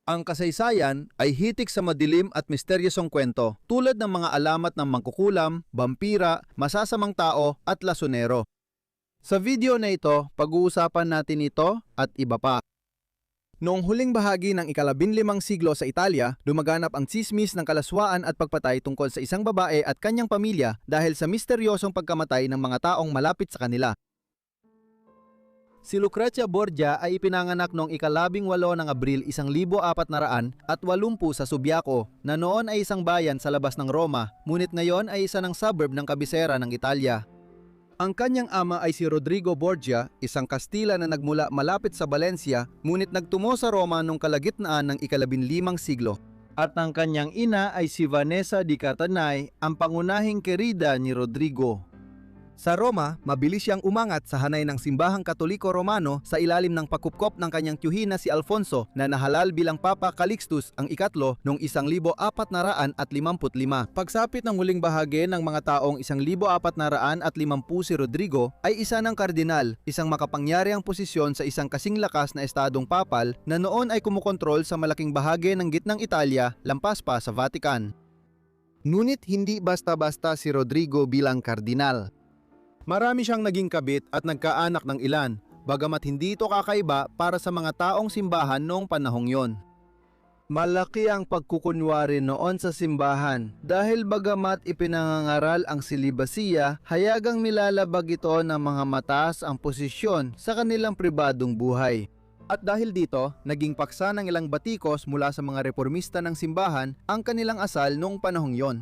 Ang kasaysayan ay hitik sa madilim at misteryosong kwento tulad ng mga alamat ng mangkukulam, vampira, masasamang tao at lasonero. Sa video na ito, pag-uusapan natin ito at iba pa. Noong huling bahagi ng ika-15 siglo sa Italia, lumaganap ang tsismis ng kalaswaan at pagpatay tungkol sa isang babae at kanyang pamilya dahil sa misteryosong pagkamatay ng mga taong malapit sa kanila. Si Lucrezia Borgia ay ipinanganak noong ika-18 ng Abril 1480 sa Subiaco, na noon ay isang bayan sa labas ng Roma, ngunit ngayon ay isa ng suburb ng kabisera ng Italia. Ang kanyang ama ay si Rodrigo Borgia, isang Kastila na nagmula malapit sa Valencia, ngunit nagtungo sa Roma noong kalagitnaan ng ika-15 siglo. At ang kanyang ina ay si Vanessa di Catanay, ang pangunahing kerida ni Rodrigo. Sa Roma, mabilis siyang umangat sa hanay ng simbahang Katoliko Romano sa ilalim ng pakupkop ng kanyang tiyuhin na si Alfonso, na nahalal bilang Papa Calixtus ang ikatlo noong 1455. Pagsapit ng huling bahagi ng mga taong 1450 si Rodrigo ay isa ng kardinal, isang makapangyarihang posisyon sa isang kasing lakas na estadong papal na noon ay kumukontrol sa malaking bahagi ng gitnang Italia, lampas pa sa Vatican. Ngunit hindi basta-basta si Rodrigo bilang kardinal. Marami siyang naging kabit at nagkaanak ng ilan, bagamat hindi ito kakaiba para sa mga taong simbahan noong panahong yon. Malaki ang pagkukunwari noon sa simbahan dahil bagamat ipinangangaral ang silibasiya, hayagang nilalabag ito ng mga mataas ang posisyon sa kanilang pribadong buhay. At dahil dito, naging paksa ng ilang batikos mula sa mga reformista ng simbahan ang kanilang asal noong panahong yon.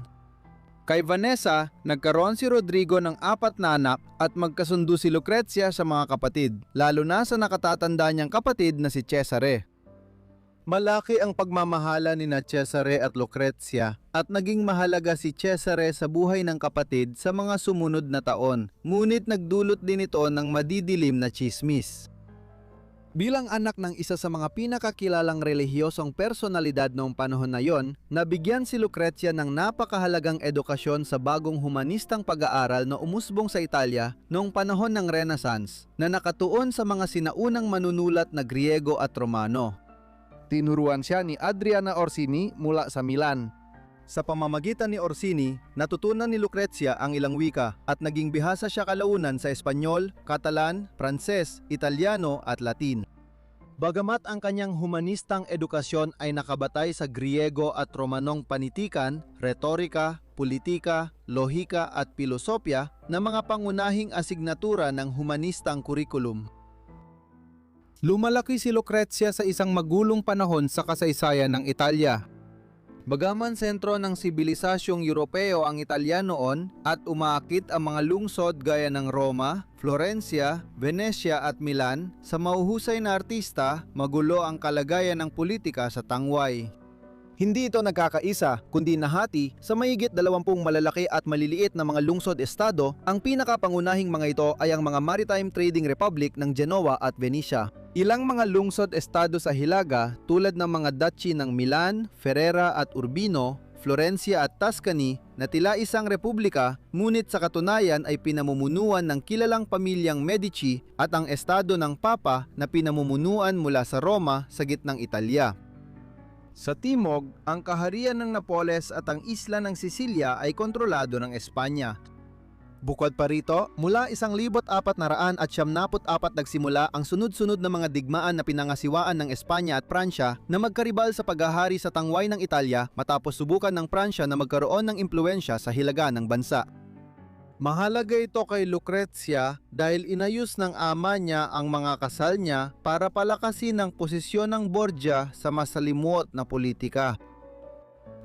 Kay Vanessa, nagkaroon si Rodrigo ng 4 na anak at magkasundo si Lucrezia sa mga kapatid, lalo na sa nakatatanda niyang kapatid na si Cesare. Malaki ang pagmamahala ni Cesare at Lucrezia at naging mahalaga si Cesare sa buhay ng kapatid sa mga sumunod na taon, ngunit nagdulot din ito ng madidilim na tsismis. Bilang anak ng isa sa mga pinakakilalang relihiyosong personalidad noong panahon na yon, nabigyan si Lucrezia ng napakahalagang edukasyon sa bagong humanistang pag-aaral na umusbong sa Italia noong panahon ng Renaissance, na nakatuon sa mga sinaunang manunulat na Griego at Romano. Tinuruan siya ni Adriana Orsini mula sa Milan. Sa pamamagitan ni Orsini, natutunan ni Lucrezia ang ilang wika at naging bihasa siya kalaunan sa Espanyol, Catalan, Pranses, Italiano at Latin. Bagamat ang kanyang humanistang edukasyon ay nakabatay sa Griego at Romanong panitikan, retorika, politika, lohika at pilosopya na mga pangunahing asignatura ng humanistang kurikulum. Lumalaki si Lucrezia sa isang magulong panahon sa kasaysayan ng Italia. Bagaman sentro ng sibilisasyong Europeo ang Italia noon at umaakit ang mga lungsod gaya ng Roma, Florencia, Venecia at Milan, sa mahuhusay na artista, magulo ang kalagayan ng politika sa tangway. Hindi ito nagkakaisa, kundi nahati sa mahigit 20 malalaki at maliliit na mga lungsod-estado. Ang pinakapangunahing mga ito ay ang mga Maritime Trading Republic ng Genoa at Venecia. Ilang mga lungsod-estado sa Hilaga tulad ng mga duchy ng Milan, Ferrara at Urbino, Florencia at Tuscany na tila isang republika, ngunit sa katunayan ay pinamumunuan ng kilalang pamilyang Medici at ang estado ng Papa na pinamumunuan mula sa Roma sa gitnang Italia. Sa timog, ang kaharian ng Napoles at ang isla ng Sicilia ay kontrolado ng Espanya. Bukod pa rito, mula 1474 nagsimula ang sunod-sunod na mga digmaan na pinangasiwaan ng Espanya at Pransya na magkaribal sa paghahari sa tangway ng Italia matapos subukan ng Pransya na magkaroon ng impluensya sa hilaga ng bansa. Mahalaga ito kay Lucrezia dahil inayos ng ama niya ang mga kasal niya para palakasin ang posisyon ng Borgia sa masalimuot na politika.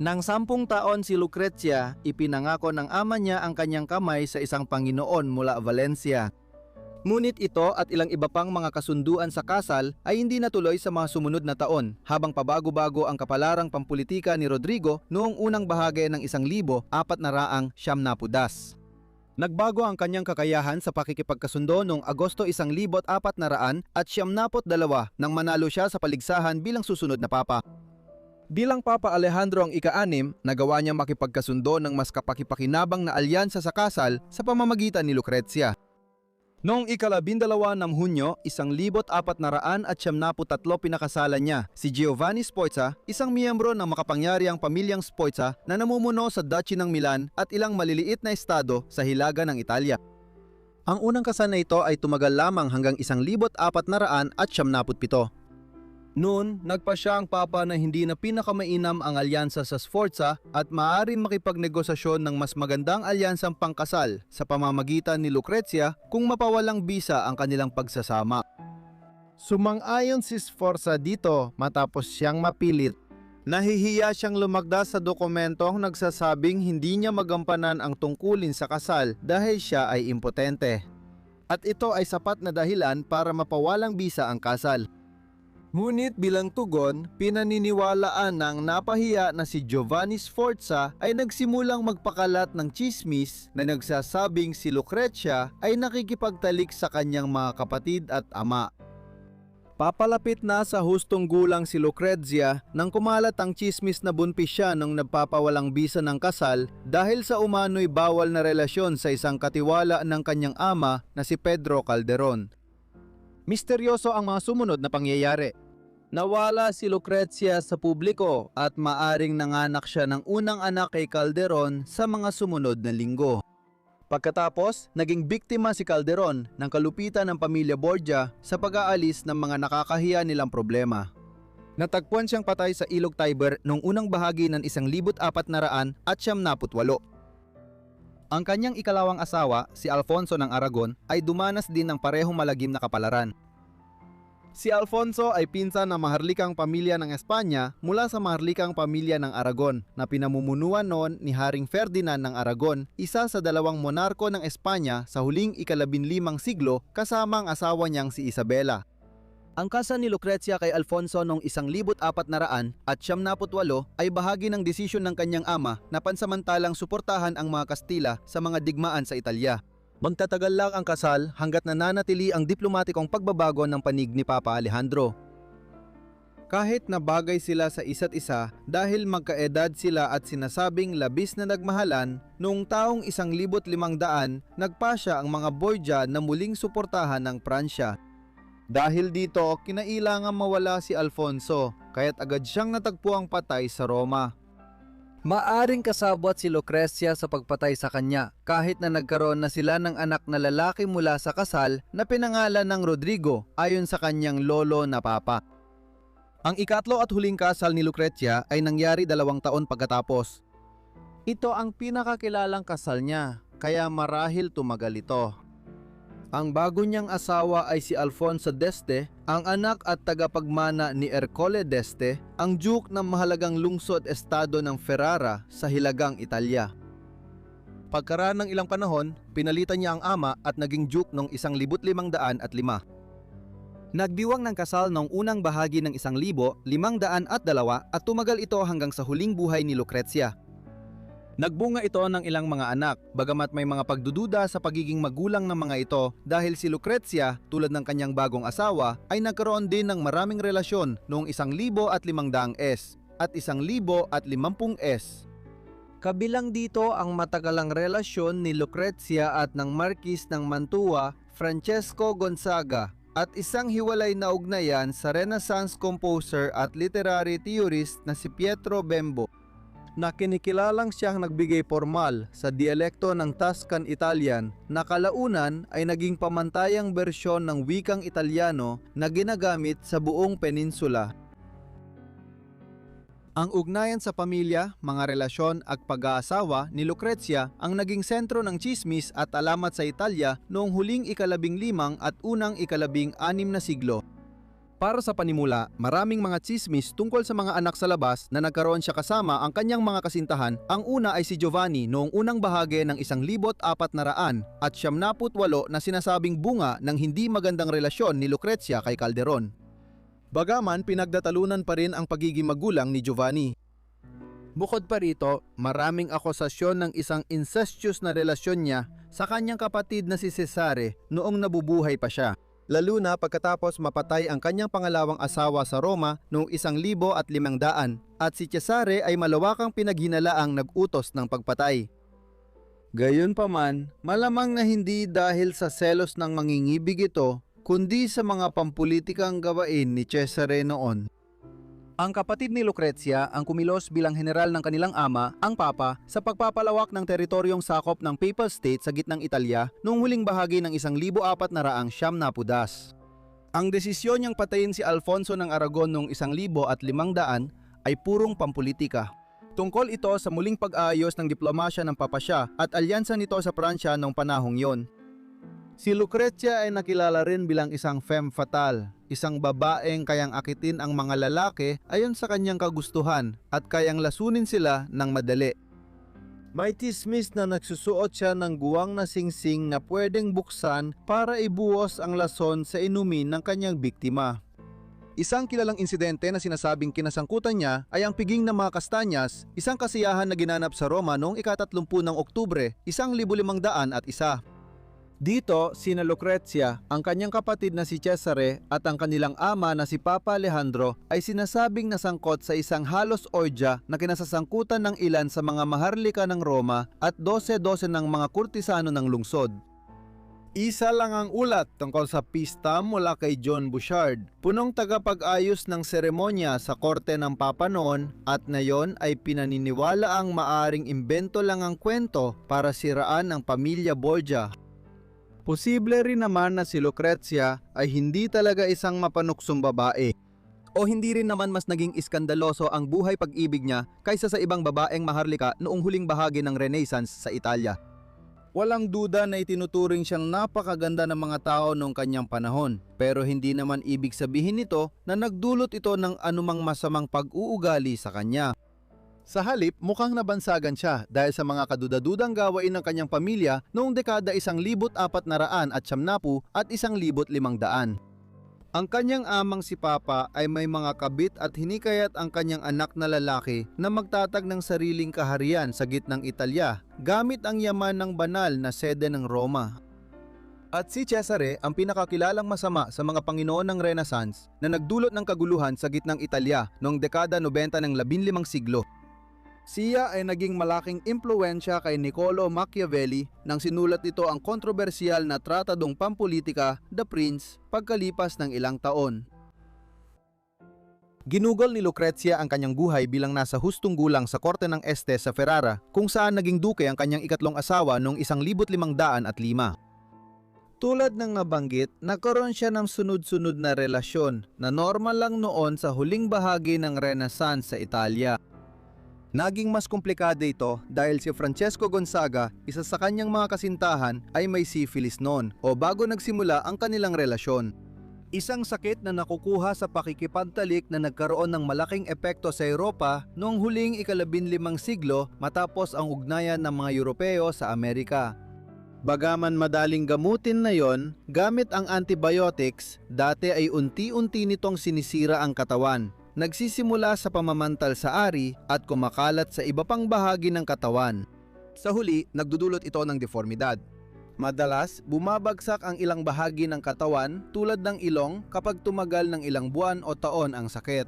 Nang 10 taon si Lucrezia, ipinangako ng ama niya ang kanyang kamay sa isang Panginoon mula Valencia. Ngunit ito at ilang iba pang mga kasunduan sa kasal ay hindi natuloy sa mga sumunod na taon, habang pabago-bago ang kapalarang pampulitika ni Rodrigo noong unang bahagi ng 1470. Nagbago ang kanyang kakayahan sa pakikipagkasundo noong Agosto 1472 nang manalo siya sa paligsahan bilang susunod na papa. Bilang Papa Alejandro ang ika-6, nagawa niyang makipagkasundo ng mas kapakipakinabang na alyansa sa kasal sa pamamagitan ni Lucrezia. Noong ika-12 ng Hunyo, 1473 pinakasalan niya si Giovanni Sforza, isang miyembro ng makapangyarihang pamilyang Sforza na namumuno sa Duchy ng Milan at ilang maliliit na estado sa hilaga ng Italia. Ang unang kasal na ito ay tumagal lamang hanggang 1477. Noon, nagpa siya ang papa na hindi na pinakamainam ang alyansa sa Sforza at maaaring makipagnegosasyon ng mas magandang alyansang pangkasal sa pamamagitan ni Lucrezia kung mapawalang bisa ang kanilang pagsasama. Sumang-ayon si Sforza dito matapos siyang mapilit. Nahihiya siyang lumagda sa dokumentong nagsasabing hindi niya magampanan ang tungkulin sa kasal dahil siya ay impotente. At ito ay sapat na dahilan para mapawalang bisa ang kasal. Ngunit bilang tugon, pinaniniwalaan ng napahiya na si Giovanni Sforza ay nagsimulang magpakalat ng tsismis na nagsasabing si Lucrezia ay nakikipagtalik sa kanyang mga kapatid at ama. Papalapit na sa hustong gulang si Lucrezia nang kumalat ang tsismis na buntis siya nung nagpapawalang bisa ng kasal dahil sa umano'y bawal na relasyon sa isang katiwala ng kanyang ama na si Pedro Calderon. Misteryoso ang mga sumunod na pangyayari. Nawala si Lucrezia sa publiko at maaring nanganak siya ng unang anak kay Calderon sa mga sumunod na linggo. Pagkatapos, naging biktima si Calderon ng kalupitan ng pamilya Borgia sa pag-aalis ng mga nakakahiya nilang problema. Natagpuan siyang patay sa Ilog Tiber noong unang bahagi ng 1478. Ang kanyang ikalawang asawa, si Alfonso ng Aragon, ay dumanas din ng parehong malagim na kapalaran. Si Alfonso ay pinsan ng maharlikang pamilya ng Espanya mula sa maharlikang pamilya ng Aragon na pinamumunuan noon ni Haring Ferdinand ng Aragon, isa sa dalawang monarko ng Espanya sa huling ika-15 siglo kasama ang asawa niyang si Isabela. Ang kasal ni Lucrezia kay Alfonso noong 1478 ay bahagi ng desisyon ng kanyang ama na pansamantalang suportahan ang mga Kastila sa mga digmaan sa Italya. Magtatagal lang ang kasal hanggat nananatili ang diplomatikong pagbabago ng panig ni Papa Alejandro. Kahit na bagay sila sa isa't isa dahil magkaedad sila at sinasabing labis na nagmahalan, noong taong 1500 nagpasya ang mga Borgia na muling suportahan ng Pransya. Dahil dito, kinailangan mawala si Alfonso, kaya't agad siyang natagpuang patay sa Roma. Maaring kasabwat si Lucrezia sa pagpatay sa kanya, kahit na nagkaroon na sila ng anak na lalaki mula sa kasal na pinangalan ng Rodrigo ayon sa kanyang lolo na papa. Ang ikatlo at huling kasal ni Lucrezia ay nangyari 2 taon pagkatapos. Ito ang pinakakilalang kasal niya, kaya marahil tumagal ito. Ang bago niyang asawa ay si Alfonso d'Este, ang anak at tagapagmana ni Ercole d'Este, ang duke ng mahalagang lungsod-estado ng Ferrara sa hilagang Italia. Pagkaraan ng ilang panahon, pinalitan niya ang ama at naging duke noong 1505. Nagdiwang ng kasal noong unang bahagi ng 1502 at tumagal ito hanggang sa huling buhay ni Lucrezia. Nagbunga ito ng ilang mga anak, bagamat may mga pagdududa sa pagiging magulang ng mga ito dahil si Lucrezia, tulad ng kanyang bagong asawa, ay nagkaroon din ng maraming relasyon noong 1500s at 1050s. Kabilang dito ang matagalang relasyon ni Lucrezia at ng Marquis ng Mantua, Francesco Gonzaga, at isang hiwalay na ugnayan sa Renaissance composer at literary theorist na si Pietro Bembo, na kinikilalang siyang nagbigay formal sa dialekto ng Tuscan Italian na kalaunan ay naging pamantayang bersyon ng wikang Italiano na ginagamit sa buong peninsula. Ang ugnayan sa pamilya, mga relasyon at pag-aasawa ni Lucrezia ang naging sentro ng tsismis at alamat sa Italia noong huling ika-15 at unang ika-16 na siglo. Para sa panimula, maraming mga tsismis tungkol sa mga anak sa labas na nagkaroon siya kasama ang kanyang mga kasintahan. Ang una ay si Giovanni noong unang bahagi ng 1400 at 78 na sinasabing bunga ng hindi magandang relasyon ni Lucrezia kay Calderon. Bagaman pinagdatalunan pa rin ang pagiging magulang ni Giovanni. Bukod pa rito, maraming akusasyon ng isang incestuous na relasyon niya sa kanyang kapatid na si Cesare noong nabubuhay pa siya, lalo na pagkatapos mapatay ang kanyang pangalawang asawa sa Roma noong 1500 at si Cesare ay malawakang pinaghinalaang nag-utos ng pagpatay. Gayunpaman, malamang na hindi dahil sa selos ng mangingibig ito, kundi sa mga pampulitikang gawain ni Cesare noon. Ang kapatid ni Lucrezia ang kumilos bilang general ng kanilang ama, ang Papa, sa pagpapalawak ng teritoryong sakop ng Papal State sa gitnang Italya noong huling bahagi ng 1490. Ang desisyon niyang patayin si Alfonso ng Aragon noong 1500 ay purong pampulitika. Tungkol ito sa muling pag-aayos ng diplomasya ng papasya at alyansa nito sa Pransya noong panahong yon. Si Lucrezia ay nakilala rin bilang isang femme fatale, isang babaeng kayang akitin ang mga lalaki ayon sa kanyang kagustuhan at kayang lasunin sila ng madali. May tismis na nagsusuot siya ng guwang na singsing na pwedeng buksan para ibuhos ang lason sa inumin ng kanyang biktima. Isang kilalang insidente na sinasabing kinasangkutan niya ay ang piging ng mga kastanyas, isang kasiyahan na ginanap sa Roma noong ika-30 ng Oktubre, 1501. Dito, sina Lucrezia, ang kanyang kapatid na si Cesare at ang kanilang ama na si Papa Alejandro ay sinasabing nasangkot sa isang halos orgia na kinasasangkutan ng ilan sa mga maharlika ng Roma at 12-12 ng mga kurtisano ng lungsod. Isa lang ang ulat tungkol sa pista mula kay John Bouchard, punong tagapag-ayos ng seremonya sa korte ng Papa noon, at na yon ay pinaniniwala ang maaring imbento lang ang kwento para siraan ang pamilya Borgia. Posible rin naman na si Lucrezia ay hindi talaga isang mapanuksong babae. O hindi rin naman mas naging iskandaloso ang buhay pag-ibig niya kaysa sa ibang babaeng maharlika noong huling bahagi ng Renaissance sa Italia. Walang duda na itinuturing siyang napakaganda ng mga tao noong kanyang panahon, pero hindi naman ibig sabihin nito na nagdulot ito ng anumang masamang pag-uugali sa kanya. Sa halip, mukhang nabansagan siya dahil sa mga kadudadudang gawain ng kanyang pamilya noong dekada 1490 at 1500. Ang kanyang amang si Papa ay may mga kabit at hinikayat ang kanyang anak na lalaki na magtatag ng sariling kaharian sa gitnang Italya gamit ang yaman ng banal na sede ng Roma. At si Cesare ang pinakakilalang masama sa mga Panginoon ng Renaissance na nagdulot ng kaguluhan sa gitnang Italya noong dekada 90 ng 15 siglo. Siya ay naging malaking impluwensya kay Niccolò Machiavelli nang sinulat ito ang kontrobersyal na tratadong pampulitika, The Prince, pagkalipas ng ilang taon. Ginugol ni Lucrezia ang kanyang buhay bilang nasa hustong gulang sa korte ng Este sa Ferrara, kung saan naging duke ang kanyang ikatlong asawa noong 1505. Tulad ng nabanggit, nagkaroon siya ng sunod-sunod na relasyon na normal lang noon sa huling bahagi ng Renaissance sa Italia. Naging mas komplikado ito dahil si Francesco Gonzaga, isa sa kanyang mga kasintahan, ay may syphilis noon o bago nagsimula ang kanilang relasyon. Isang sakit na nakukuha sa pakikipagtalik na nagkaroon ng malaking epekto sa Europa noong huling ika-15 siglo matapos ang ugnayan ng mga Europeo sa Amerika. Bagaman madaling gamutin na yon, gamit ang antibiotics, dati ay unti-unti nitong sinisira ang katawan. Nagsisimula sa pamamantal sa ari at kumakalat sa iba pang bahagi ng katawan. Sa huli, nagdudulot ito ng deformidad. Madalas, bumabagsak ang ilang bahagi ng katawan tulad ng ilong kapag tumagal ng ilang buwan o taon ang sakit.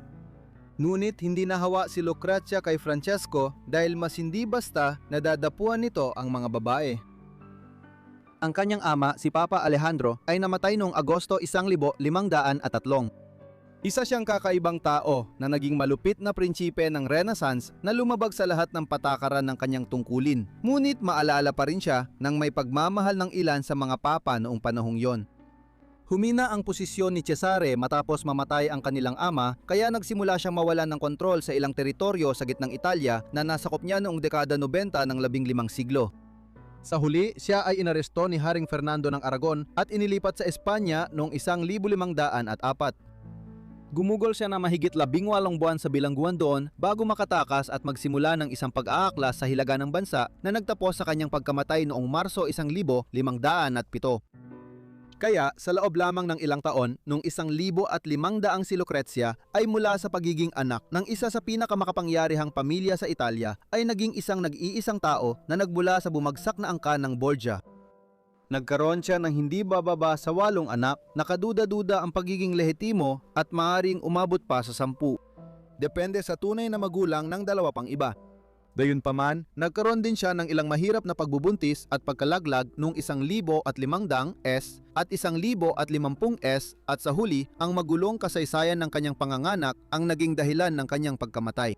Ngunit hindi nahawa si Lucrezia kay Francesco dahil mas hindi basta nadadapuan nito ang mga babae. Ang kanyang ama, si Papa Alejandro, ay namatay noong Agosto 1503. Isa siyang kakaibang tao na naging malupit na prinsipe ng Renaissance na lumabag sa lahat ng patakaran ng kanyang tungkulin. Ngunit maalala pa rin siya ng may pagmamahal ng ilan sa mga papa noong panahong yon. Humina ang posisyon ni Cesare matapos mamatay ang kanilang ama, kaya nagsimula siyang mawalan ng kontrol sa ilang teritoryo sa gitnang Italia na nasakop niya noong dekada 90 ng 15 siglo. Sa huli, siya ay inaresto ni Haring Fernando ng Aragon at inilipat sa Espanya noong 1504. Gumugol siya na mahigit 18 buwan sa bilangguan doon bago makatakas at magsimula ng isang pag-aaklas sa hilaga ng bansa na nagtapos sa kanyang pagkamatay noong Marso 1507. Kaya sa loob lamang ng ilang taon, noong 1500 si Lucrezia ay mula sa pagiging anak ng isa sa pinakamakapangyarihang pamilya sa Italia ay naging isang nag-iisang tao na nagmula sa bumagsak na angkan ng Borgia. Nagkaroon siya ng hindi bababa sa 8 anak, nakaduda-duda ang pagiging lehitimo at maaaring umabot pa sa 10. Depende sa tunay na magulang ng 2 pang iba. Gayunpaman, nagkaroon din siya ng ilang mahirap na pagbubuntis at pagkalaglag noong 1,500 S at 1,050 S at sa huli, ang magulong kasaysayan ng kanyang panganganak ang naging dahilan ng kanyang pagkamatay.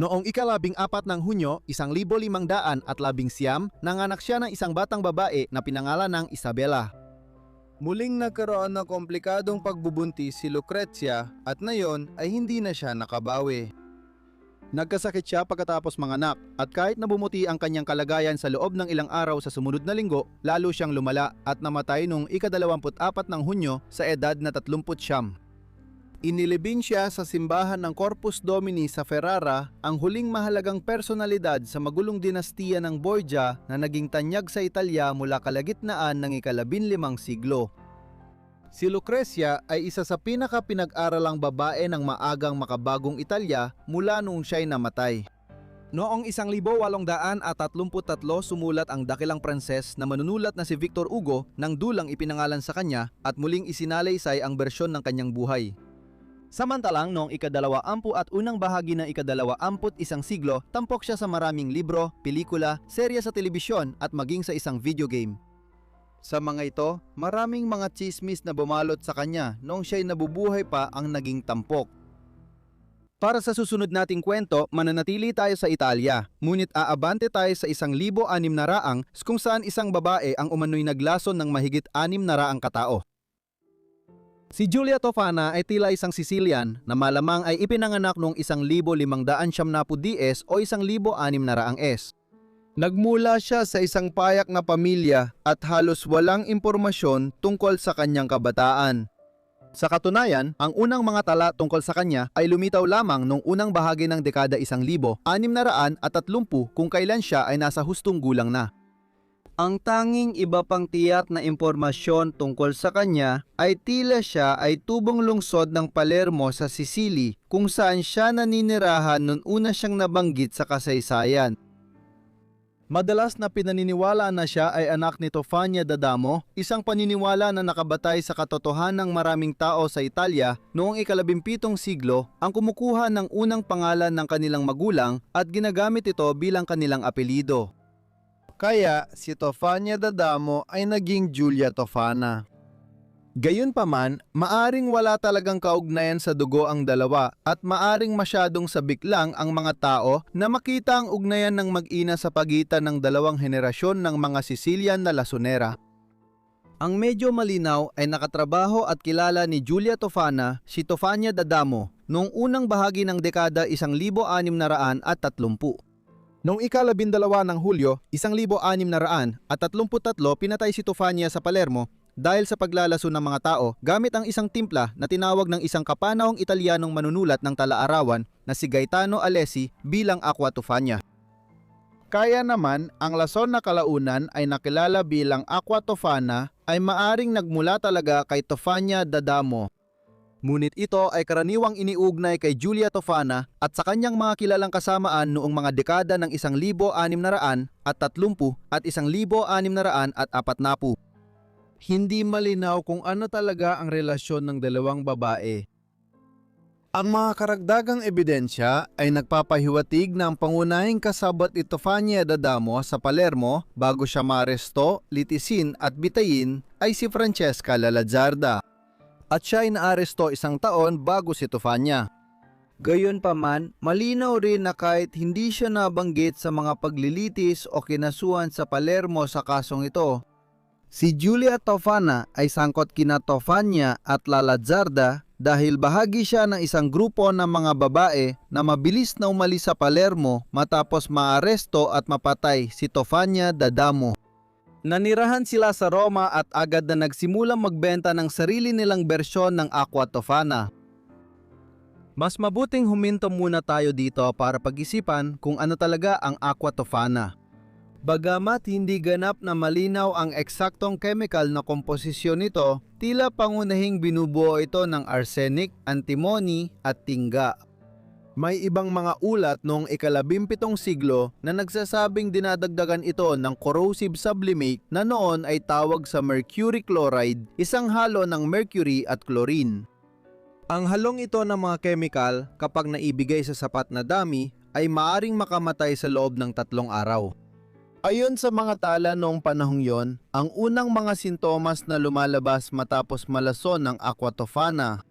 Noong ika-14 ng Hunyo, 1,519, nanganak siya ng isang batang babae na pinangalan ng Isabela. Muling nagkaroon ng komplikadong pagbubuntis si Lucrezia at ngayon ay hindi na siya nakabawi. Nagkasakit siya pagkatapos manganak at kahit na bumuti ang kanyang kalagayan sa loob ng ilang araw sa sumunod na linggo, lalo siyang lumala at namatay noong ika-24 ng Hunyo sa edad na 39. Inilibing siya sa simbahan ng Corpus Domini sa Ferrara, ang huling mahalagang personalidad sa magulong dinastiya ng Borgia na naging tanyag sa Italya mula kalagitnaan ng ika-15 siglo. Si Lucrezia ay isa sa pinaka-pinag-aralang babae ng maagang makabagong Italya mula noong siya'y namatay. Noong 1833 sumulat ang dakilang Pranses na manunulat na si Victor Hugo nang dulang ipinangalan sa kanya at muling isinalaysay ang bersyon ng kanyang buhay. Samantalang noong ika-20 at unang bahagi ng ika-21 siglo, tampok siya sa maraming libro, pelikula, serya sa telebisyon at maging sa isang video game. Sa mga ito, maraming mga tsismis na bumalot sa kanya noong siya'y nabubuhay pa ang naging tampok. Para sa susunod nating kwento, mananatili tayo sa Italia, ngunit aabante tayo sa 1,600 kung saan isang babae ang umano'y naglason ng mahigit 600 katao. Si Giulia Tofana ay tila isang Sicilian na malamang ay ipinanganak noong 1,570 o 1,600 S. Nagmula siya sa isang payak na pamilya at halos walang impormasyon tungkol sa kanyang kabataan. Sa katunayan, ang unang mga tala tungkol sa kanya ay lumitaw lamang noong unang bahagi ng dekada 1,630 kung kailan siya ay nasa hustong gulang na. Ang tanging iba pang tiyak na impormasyon tungkol sa kanya ay tila siya ay tubong lungsod ng Palermo sa Sicily kung saan siya naninirahan noong una siyang nabanggit sa kasaysayan. Madalas na pinaniniwala na siya ay anak ni Tofania d'Adamo, isang paniniwala na nakabatay sa katotohanan ng maraming tao sa Italia noong ika-17 siglo ang kumukuha ng unang pangalan ng kanilang magulang at ginagamit ito bilang kanilang apelyido. Kaya si Tofania d'Adamo ay naging Giulia Tofana. Gayunpaman, maaring wala talagang kaugnayan sa dugo ang dalawa at maaring masyadong sabik lang ang mga tao na makita ang ugnayan ng mag-ina sa pagitan ng dalawang henerasyon ng mga Sicilian na lasonera. Ang medyo malinaw ay nakatrabaho at kilala ni Giulia Tofana si Tofania d'Adamo noong unang bahagi ng dekada 1,630. Noong ika-12 ng Hulyo, 1,633, pinatay si Tofania sa Palermo dahil sa paglalaso ng mga tao gamit ang isang timpla na tinawag ng isang kapanahong Italianong manunulat ng tala-arawan na si Gaetano Alessi bilang Aqua Tofana. Kaya naman, ang lason na kalaunan ay nakilala bilang Aqua Tofana ay maaring nagmula talaga kay Tofania d'Adamo. Ngunit ito ay karaniwang iniugnay kay Giulia Tofana at sa kanyang mga kilalang kasamaan noong mga dekada ng 1,630 at 1,640. Hindi malinaw kung ano talaga ang relasyon ng dalawang babae. Ang mga karagdagang ebidensya ay nagpapahiwatig na ang pangunahing kasabot ni Tofania d'Adamo sa Palermo bago siya maaresto, litisin at bitayin ay si Francesca Lalazzarda. At siya ay naaresto 1 taon bago si Tofania. Gayunpaman, malinaw rin na kahit hindi siya nabanggit sa mga paglilitis o kinasuhan sa Palermo sa kasong ito, si Giulia Tofana ay sangkot kina Tofania at Lalazzarda dahil bahagi siya ng isang grupo ng mga babae na mabilis na umalis sa Palermo matapos maaresto at mapatay si Tofania d'Adamo. Nanirahan sila sa Roma at agad na nagsimulang magbenta ng sarili nilang bersyon ng Aqua Tofana. Mas mabuting huminto muna tayo dito para pag-isipan kung ano talaga ang Aqua Tofana. Bagamat hindi ganap na malinaw ang eksaktong chemical na komposisyon nito, tila pangunahing binubuo ito ng arsenic, antimony at tingga. May ibang mga ulat noong ika-17 siglo na nagsasabing dinadagdagan ito ng corrosive sublimate na noon ay tawag sa mercury chloride, isang halo ng mercury at chlorine. Ang halong ito ng mga chemical kapag naibigay sa sapat na dami ay maaring makamatay sa loob ng 3 araw. Ayon sa mga tala noong panahong yon, ang unang mga sintomas na lumalabas matapos malason ng aqua tofana,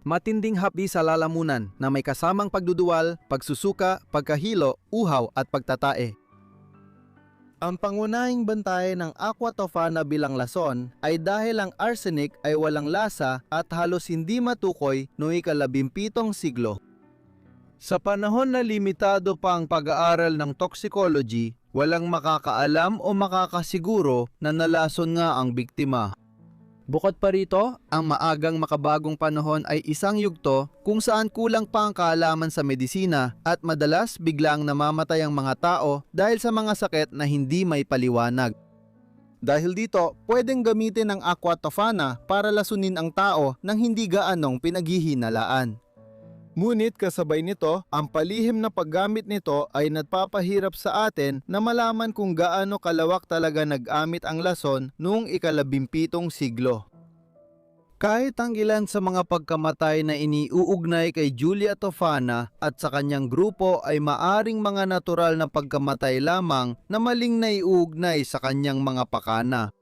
matinding hapdi sa lalamunan na may kasamang pagduduwal, pagsusuka, pagkahilo, uhaw at pagtatae. Ang pangunahing bantay ng aqua tofana bilang lason ay dahil ang arsenic ay walang lasa at halos hindi matukoy noong ika-17 siglo. Sa panahon na limitado pa ang pag-aaral ng toxicology, walang makakaalam o makakasiguro na nalason nga ang biktima. Bukod pa rito, ang maagang makabagong panahon ay isang yugto kung saan kulang pa ang kaalaman sa medisina at madalas biglang namamatay ang mga tao dahil sa mga sakit na hindi may paliwanag. Dahil dito, pwedeng gamitin ang aqua tofana para lasunin ang tao nang hindi gaanong pinaghihinalaan. Ngunit kasabay nito, ang palihim na paggamit nito ay nagpapahirap sa atin na malaman kung gaano kalawak talaga nag-amit ang lason noong ika-17 siglo. Kahit ang ilan sa mga pagkamatay na iniuugnay kay Julia Tofana at sa kanyang grupo ay maaring mga natural na pagkamatay lamang na maling naiuugnay sa kanyang mga pakana.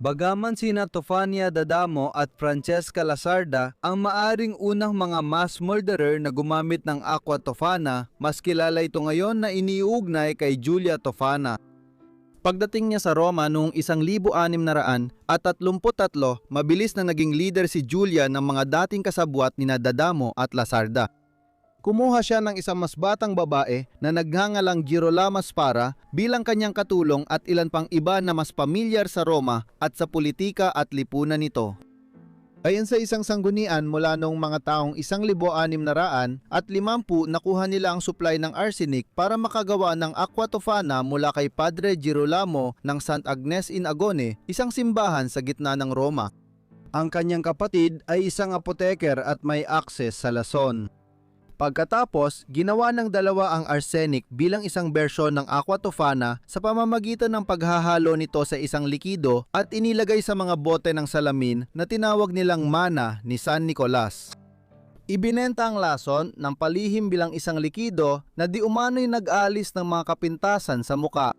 Bagaman sina Tofania Dadamo at Francesca Lazarda ang maaring unang mga mass murderer na gumamit ng aqua tofana, mas kilala ito ngayon na iniuugnay kay Julia Tofana. Pagdating niya sa Roma noong 1633, mabilis na naging leader si Julia ng mga dating kasabwat ni Dadamo at Lazarda. Kumuha siya ng isang mas batang babae na nagngangalang Girolamo Spara bilang kanyang katulong at ilan pang iba na mas pamilyar sa Roma at sa politika at lipunan nito. Ayon sa isang sanggunian mula noong mga taong 1650 nakuha nila ang supply ng arsenic para makagawa ng aqua tofana mula kay Padre Girolamo ng St. Agnes in Agone, isang simbahan sa gitna ng Roma. Ang kanyang kapatid ay isang apoteker at may access sa lason. Pagkatapos, ginawa ng dalawa ang arsenic bilang isang bersyon ng aqua tofana sa pamamagitan ng paghahalo nito sa isang likido at inilagay sa mga bote ng salamin na tinawag nilang mana ni San Nicolas. Ibinenta ang lason ng palihim bilang isang likido na di umano'y nag-alis ng mga kapintasan sa muka.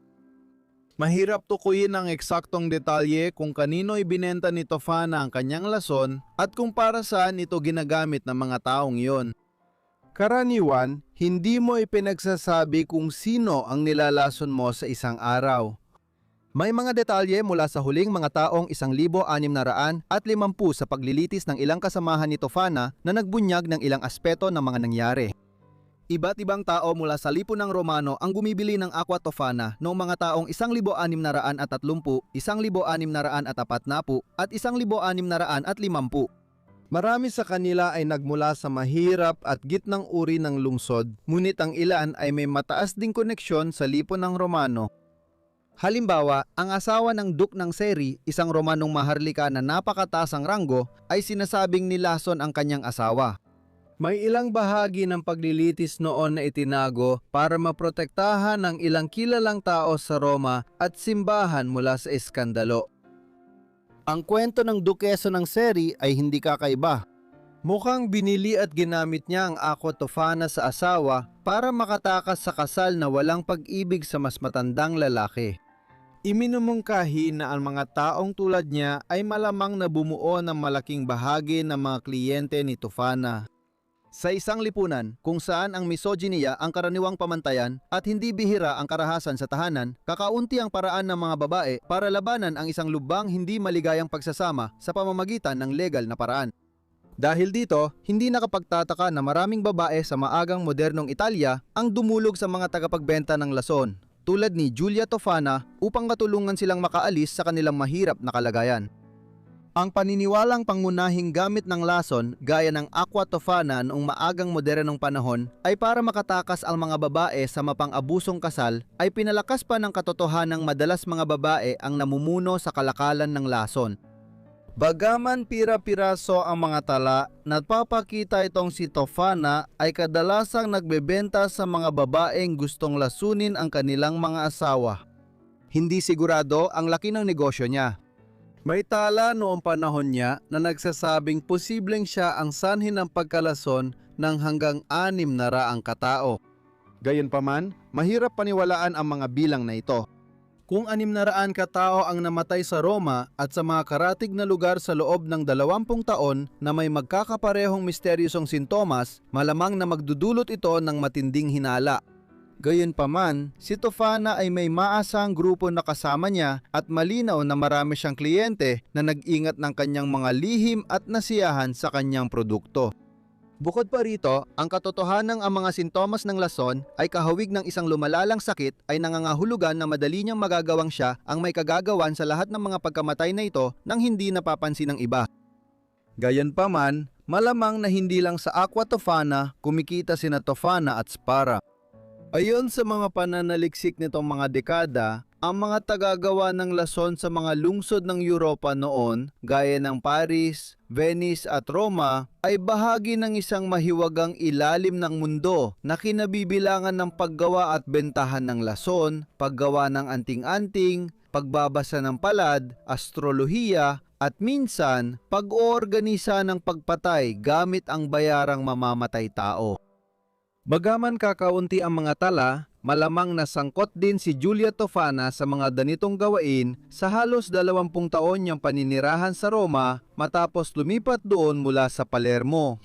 Mahirap tukuyin ang eksaktong detalye kung kanino ibinenta ni Tofana ang kanyang lason at kung para saan ito ginagamit ng mga taong iyon. Karaniwan, hindi mo ipinagsasabi kung sino ang nilalason mo sa isang araw. May mga detalye mula sa huling mga taong 1650 sa paglilitis ng ilang kasamahan ni Tofana na nagbunyag ng ilang aspeto ng mga nangyari. Iba't ibang tao mula sa lipunang Romano ang bumibili ng aqua tofana noong mga taong 1630, 1640 at 1650. Marami sa kanila ay nagmula sa mahirap at gitnang uri ng lungsod, ngunit ang ilan ay may mataas ding koneksyon sa lipunang Romano. Halimbawa, ang asawa ng Duke ng Seri, isang Romanong maharlika na napakataas ang ranggo, ay sinasabing nilason ang kanyang asawa. May ilang bahagi ng paglilitis noon na itinago para maprotektahan ang ilang kilalang tao sa Roma at simbahan mula sa iskandalo. Ang kwento ng Dukeso ng Seri ay hindi kakaiba. Mukhang binili at ginamit niya ang aqua tofana sa asawa para makatakas sa kasal na walang pag-ibig sa mas matandang lalaki. Iminumungkahi na ang mga taong tulad niya ay malamang na bumuo ng malaking bahagi ng mga kliyente ni Tofana. Sa isang lipunan kung saan ang misogynia ang karaniwang pamantayan at hindi bihira ang karahasan sa tahanan, kakaunti ang paraan ng mga babae para labanan ang isang lubhang hindi maligayang pagsasama sa pamamagitan ng legal na paraan. Dahil dito, hindi nakapagtataka na maraming babae sa maagang modernong Italia ang dumulog sa mga tagapagbenta ng lason, tulad ni Julia Tofana, upang katulungan silang makaalis sa kanilang mahirap na kalagayan. Ang paniniwalang pangunahing gamit ng lason gaya ng aqua tofana noong maagang modernong panahon ay para makatakas ang mga babae sa mapang-abusong kasal ay pinalakas pa ng katotohanang madalas mga babae ang namumuno sa kalakalan ng lason. Bagaman pira-piraso ang mga tala, nagpapakita itong si Tofana ay kadalasang nagbebenta sa mga babaeng gustong lasunin ang kanilang mga asawa. Hindi sigurado ang laki ng negosyo niya. May tala noong panahon niya na nagsasabing posibleng siya ang sanhi ng pagkalason ng hanggang 600 katao. Gayunpaman, mahirap paniwalaan ang mga bilang na ito. Kung 600 katao ang namatay sa Roma at sa mga karatig na lugar sa loob ng 20 taon na may magkakaparehong misteryosong sintomas, malamang na magdudulot ito ng matinding hinala. Gayunpaman, si Tofana ay may maasang grupo na kasama niya at malinaw na marami siyang kliyente na nag-ingat ng kanyang mga lihim at nasiyahan sa kanyang produkto. Bukod pa rito, ang katotohanang ang mga sintomas ng lason ay kahawig ng isang lumalalang sakit ay nangangahulugan na madali niyang magagawang siya ang may kagagawan sa lahat ng mga pagkamatay na ito nang hindi napapansin ng iba. Gayunpaman, malamang na hindi lang sa Aqua Tofana kumikita sina Tofana at Spara. Ayon sa mga pananaliksik nitong mga dekada, ang mga tagagawa ng lason sa mga lungsod ng Europa noon, gaya ng Paris, Venice at Roma, ay bahagi ng isang mahiwagang ilalim ng mundo na kinabibilangan ng paggawa at bentahan ng lason, paggawa ng anting-anting, pagbabasa ng palad, astrolohiya, at minsan, pag-oorganisa ng pagpatay gamit ang bayarang mamamatay tao. Bagaman kakaunti ang mga tala, malamang nasangkot din si Julia Tofana sa mga ganitong gawain sa halos 20 taon niyang paninirahan sa Roma matapos lumipat doon mula sa Palermo.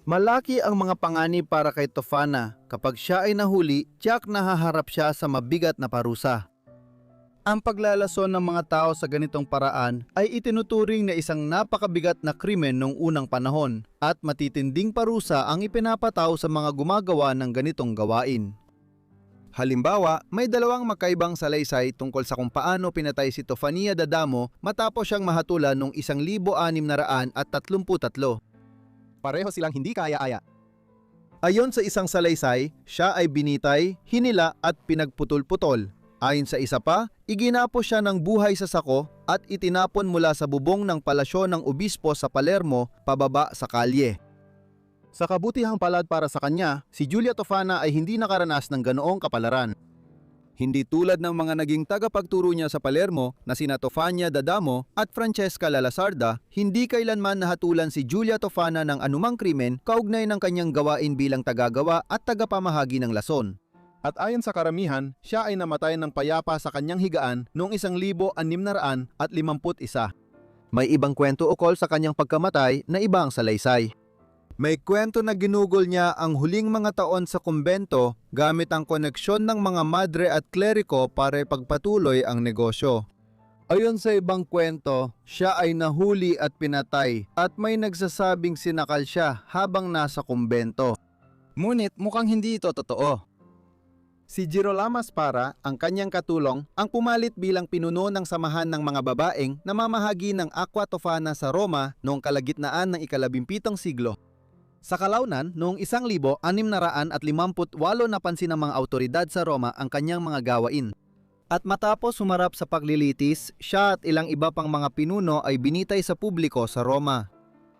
Malaki ang mga panganib para kay Tofana. Kapag siya ay nahuli, tiyak nahaharap siya sa mabigat na parusa. Ang paglalason ng mga tao sa ganitong paraan ay itinuturing na isang napakabigat na krimen noong unang panahon at matitinding parusa ang ipinapataw sa mga gumagawa ng ganitong gawain. Halimbawa, may dalawang magkaibang salaysay tungkol sa kung paano pinatay si Tofania da Damo matapos siyang mahatulan noong 1633. Pareho silang hindi kaya-aya. Ayon sa isang salaysay, siya ay binitay, hinila at pinagputol-putol. Ayon sa isa pa, iginapos siya ng buhay sa sako at itinapon mula sa bubong ng palasyo ng obispo sa Palermo pababa sa kalye. Sa kabutihang palad para sa kanya, si Julia Tofana ay hindi nakaranas ng ganoong kapalaran. Hindi tulad ng mga naging tagapagturo niya sa Palermo na sina Tofania da Damo at Francesca Lalasarda, hindi kailanman nahatulan si Julia Tofana ng anumang krimen kaugnay ng kanyang gawain bilang tagagawa at tagapamahagi ng lason. At ayon sa karamihan, siya ay namatay ng payapa sa kanyang higaan noong 1651. May ibang kwento ukol sa kanyang pagkamatay na ibang salaysay. May kwento na ginugol niya ang huling mga taon sa kumbento gamit ang koneksyon ng mga madre at kleriko para ipagpatuloy ang negosyo. Ayon sa ibang kwento, siya ay nahuli at pinatay at may nagsasabing sinakal siya habang nasa kumbento. Ngunit mukhang hindi ito totoo. Si Girolamo Spara, ang kanyang katulong, ang pumalit bilang pinuno ng samahan ng mga babaeng na mamahagi ng Aqua Tofana sa Roma noong kalagitnaan ng ika-17 siglo. Sa kalaunan, noong 1658 napansin ng mga awtoridad sa Roma ang kanyang mga gawain. At matapos humarap sa paglilitis, siya at ilang iba pang mga pinuno ay binitay sa publiko sa Roma.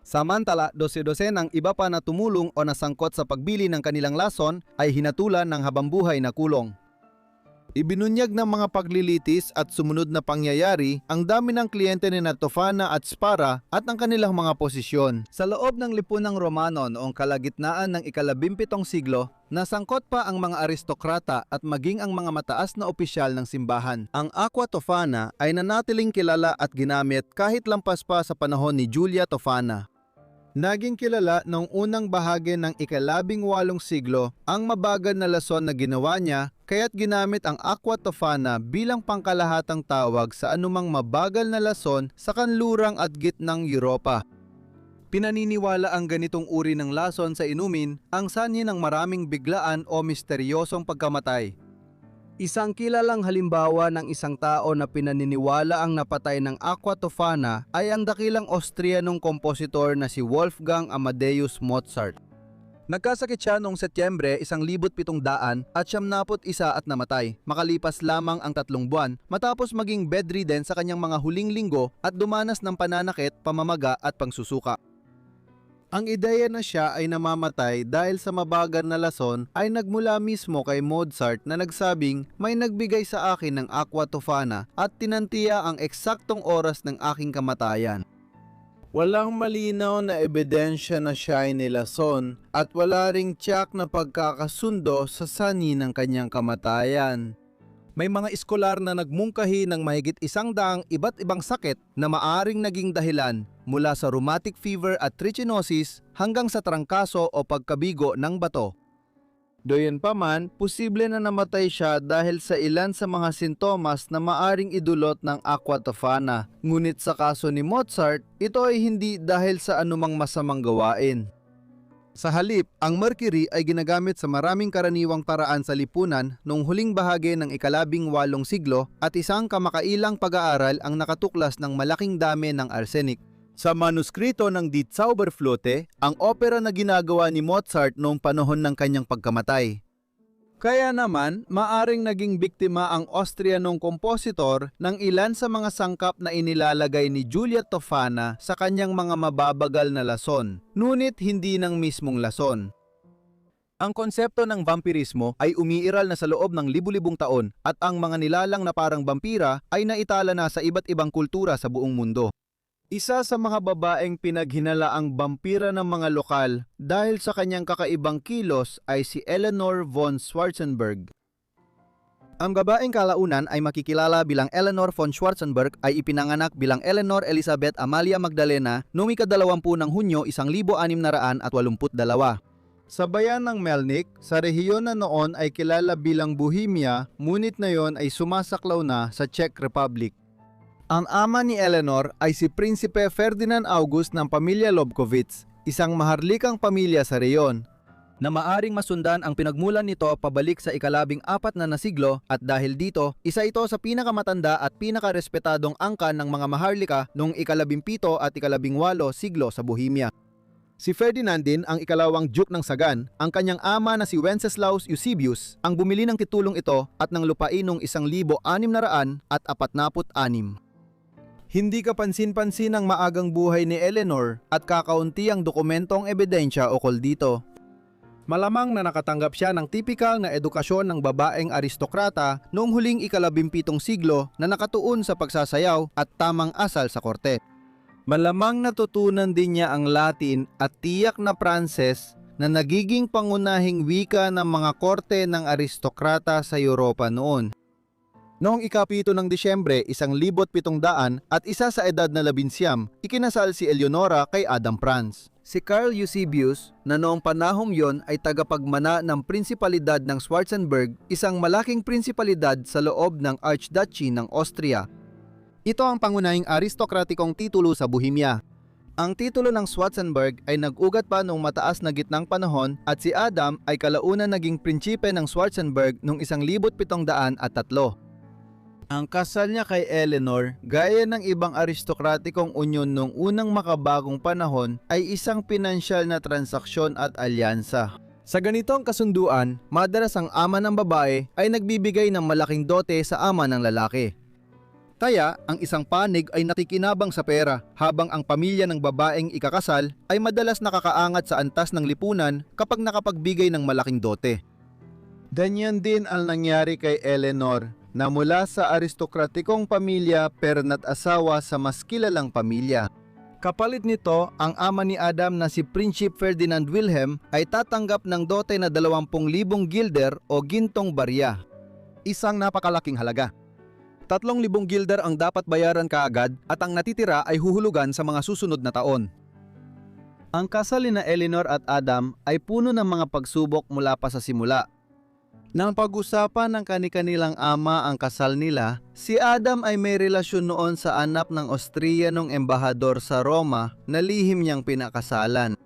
Samantala, 12 ng iba pa na tumulong o nasangkot sa pagbili ng kanilang lason ay hinatulan ng habambuhay na kulong. Ibinunyag ng mga paglilitis at sumunod na pangyayari ang dami ng kliyente ni Tofana at Spara at ang kanilang mga posisyon. Sa loob ng lipunang Romano noong kalagitnaan ng ika-17 siglo, nasangkot pa ang mga aristokrata at maging ang mga mataas na opisyal ng simbahan. Ang Aqua Tofana ay nanatiling kilala at ginamit kahit lampas pa sa panahon ni Julia Tofana. Naging kilala noong unang bahagi ng ika-18 siglo ang mabagal na lason na ginawa niya, kaya't ginamit ang Aqua Tofana bilang pangkalahatang tawag sa anumang mabagal na lason sa kanlurang at gitnang Europa. Pinaniniwala ang ganitong uri ng lason sa inumin ang sanhi ng maraming biglaan o misteryosong pagkamatay. Isang kilalang halimbawa ng isang tao na pinaniniwala ang napatay ng Aqua Tofana ay ang dakilang Austrianong kompositor na si Wolfgang Amadeus Mozart. Nagkasakit siya noong Setyembre 1700 at 71 at namatay, makalipas lamang ang 3 buwan matapos maging bedridden sa kanyang mga huling linggo at dumanas ng pananakit, pamamaga at pangsusuka. Ang ideya na siya ay namamatay dahil sa mabagal na lason ay nagmula mismo kay Mozart na nagsabing may nagbigay sa akin ng Aqua Tofana at tinantiya ang eksaktong oras ng aking kamatayan. Walang malinaw na ebidensya na siya ay nilason at wala ring tiyak na pagkakasundo sa sani ng kanyang kamatayan. May mga eskolar na nagmungkahi ng mahigit 100 iba't ibang sakit na maaring naging dahilan mula sa rheumatic fever at trichinosis hanggang sa trangkaso o pagkabigo ng bato. Doon pa man, posible na namatay siya dahil sa ilan sa mga sintomas na maaring idulot ng aqua tofana. Ngunit sa kaso ni Mozart, ito ay hindi dahil sa anumang masamang gawain. Sa halip, ang mercury ay ginagamit sa maraming karaniwang paraan sa lipunan noong huling bahagi ng ika-18 siglo at isang kamakailang pag-aaral ang nakatuklas ng malaking dami ng arsenic. Sa manuskrito ng Die Zauberflöte, ang opera na ginagawa ni Mozart noong panahon ng kanyang pagkamatay. Kaya naman, maaring naging biktima ang Austrianong kompositor ng ilan sa mga sangkap na inilalagay ni Juliet Tofana sa kanyang mga mababagal na lason, ngunit hindi ng mismong lason. Ang konsepto ng vampirismo ay umiiral na sa loob ng libu-libong taon at ang mga nilalang na parang vampira ay naitala na sa iba't ibang kultura sa buong mundo. Isa sa mga babaeng pinaghinalaang vampira ng mga lokal dahil sa kanyang kakaibang kilos ay si Eleanor von Schwarzenberg. Ang babaeng kalaunan ay makikilala bilang Eleanor von Schwarzenberg ay ipinanganak bilang Eleanor Elizabeth Amalia Magdalena noong ika-20 ng Hunyo 1682. Sa bayan ng Melnik, sa rehiyon na noon ay kilala bilang Bohemia, ngunit na yon ay sumasaklaw na sa Czech Republic. Ang ama ni Eleanor ay si Prinsipe Ferdinand August ng pamilya Lobkowitz, isang maharlikang pamilya sa reyon, na maaring masundan ang pinagmulan nito pabalik sa ika-14 na siglo at dahil dito, isa ito sa pinakamatanda at pinakarespetadong angkan ng mga maharlika noong ika-17 at ika-18 siglo sa Bohemia. Si Ferdinand din ang ikalawang Duke ng Sagan, ang kanyang ama na si Wenceslaus Eusebius ang bumili ng titulong ito at ng lupain noong 1646. Hindi kapansin-pansin ang maagang buhay ni Eleanor at kakaunti ang dokumentong ebidensya ukol dito. Malamang na nakatanggap siya ng tipikal na edukasyon ng babaeng aristokrata noong huling ika-17 siglo na nakatuon sa pagsasayaw at tamang asal sa korte. Malamang natutunan din niya ang Latin at tiyak na Pranses na nagiging pangunahing wika ng mga korte ng aristokrata sa Europa noon. Noong ika-7 ng Disyembre 1700 at isa sa edad na 19, ikinasal si Eleonora kay Adam Franz. Si Karl Eusebius, na noong panahong yon ay tagapagmana ng prinsipalidad ng Schwarzenberg, isang malaking prinsipalidad sa loob ng Archduchy ng Austria. Ito ang pangunahing aristokratikong titulo sa Bohemia. Ang titulo ng Schwarzenberg ay nag-ugat pa noong mataas na gitnang panahon at si Adam ay kalaunan naging prinsipe ng Schwarzenberg noong 1703. Ang kasal niya kay Eleanor, gaya ng ibang aristokratikong unyon noong unang makabagong panahon, ay isang pinansyal na transaksyon at alyansa. Sa ganitong kasunduan, madalas ang ama ng babae ay nagbibigay ng malaking dote sa ama ng lalaki. Kaya, ang isang panig ay nakikinabang sa pera, habang ang pamilya ng babaeng ikakasal ay madalas nakakaangat sa antas ng lipunan kapag nakapagbigay ng malaking dote. Ganyan din ang nangyari kay Eleanor, na mula sa aristokratikong pamilya pero nat-asawa sa mas kilalang pamilya. Kapalit nito, ang ama ni Adam na si Prinsipe Ferdinand Wilhelm ay tatanggap ng dote na 20,000 gilder o gintong barya. Isang napakalaking halaga. 3,000 gilder ang dapat bayaran kaagad at ang natitira ay huhulugan sa mga susunod na taon. Ang kasal ni Eleanor at Adam ay puno ng mga pagsubok mula pa sa simula. Nang pag-usapan ng kani-kanilang ama ang kasal nila, si Adam ay may relasyon noon sa anak ng Austrianong embahador sa Roma na lihim niyang pinakasalan.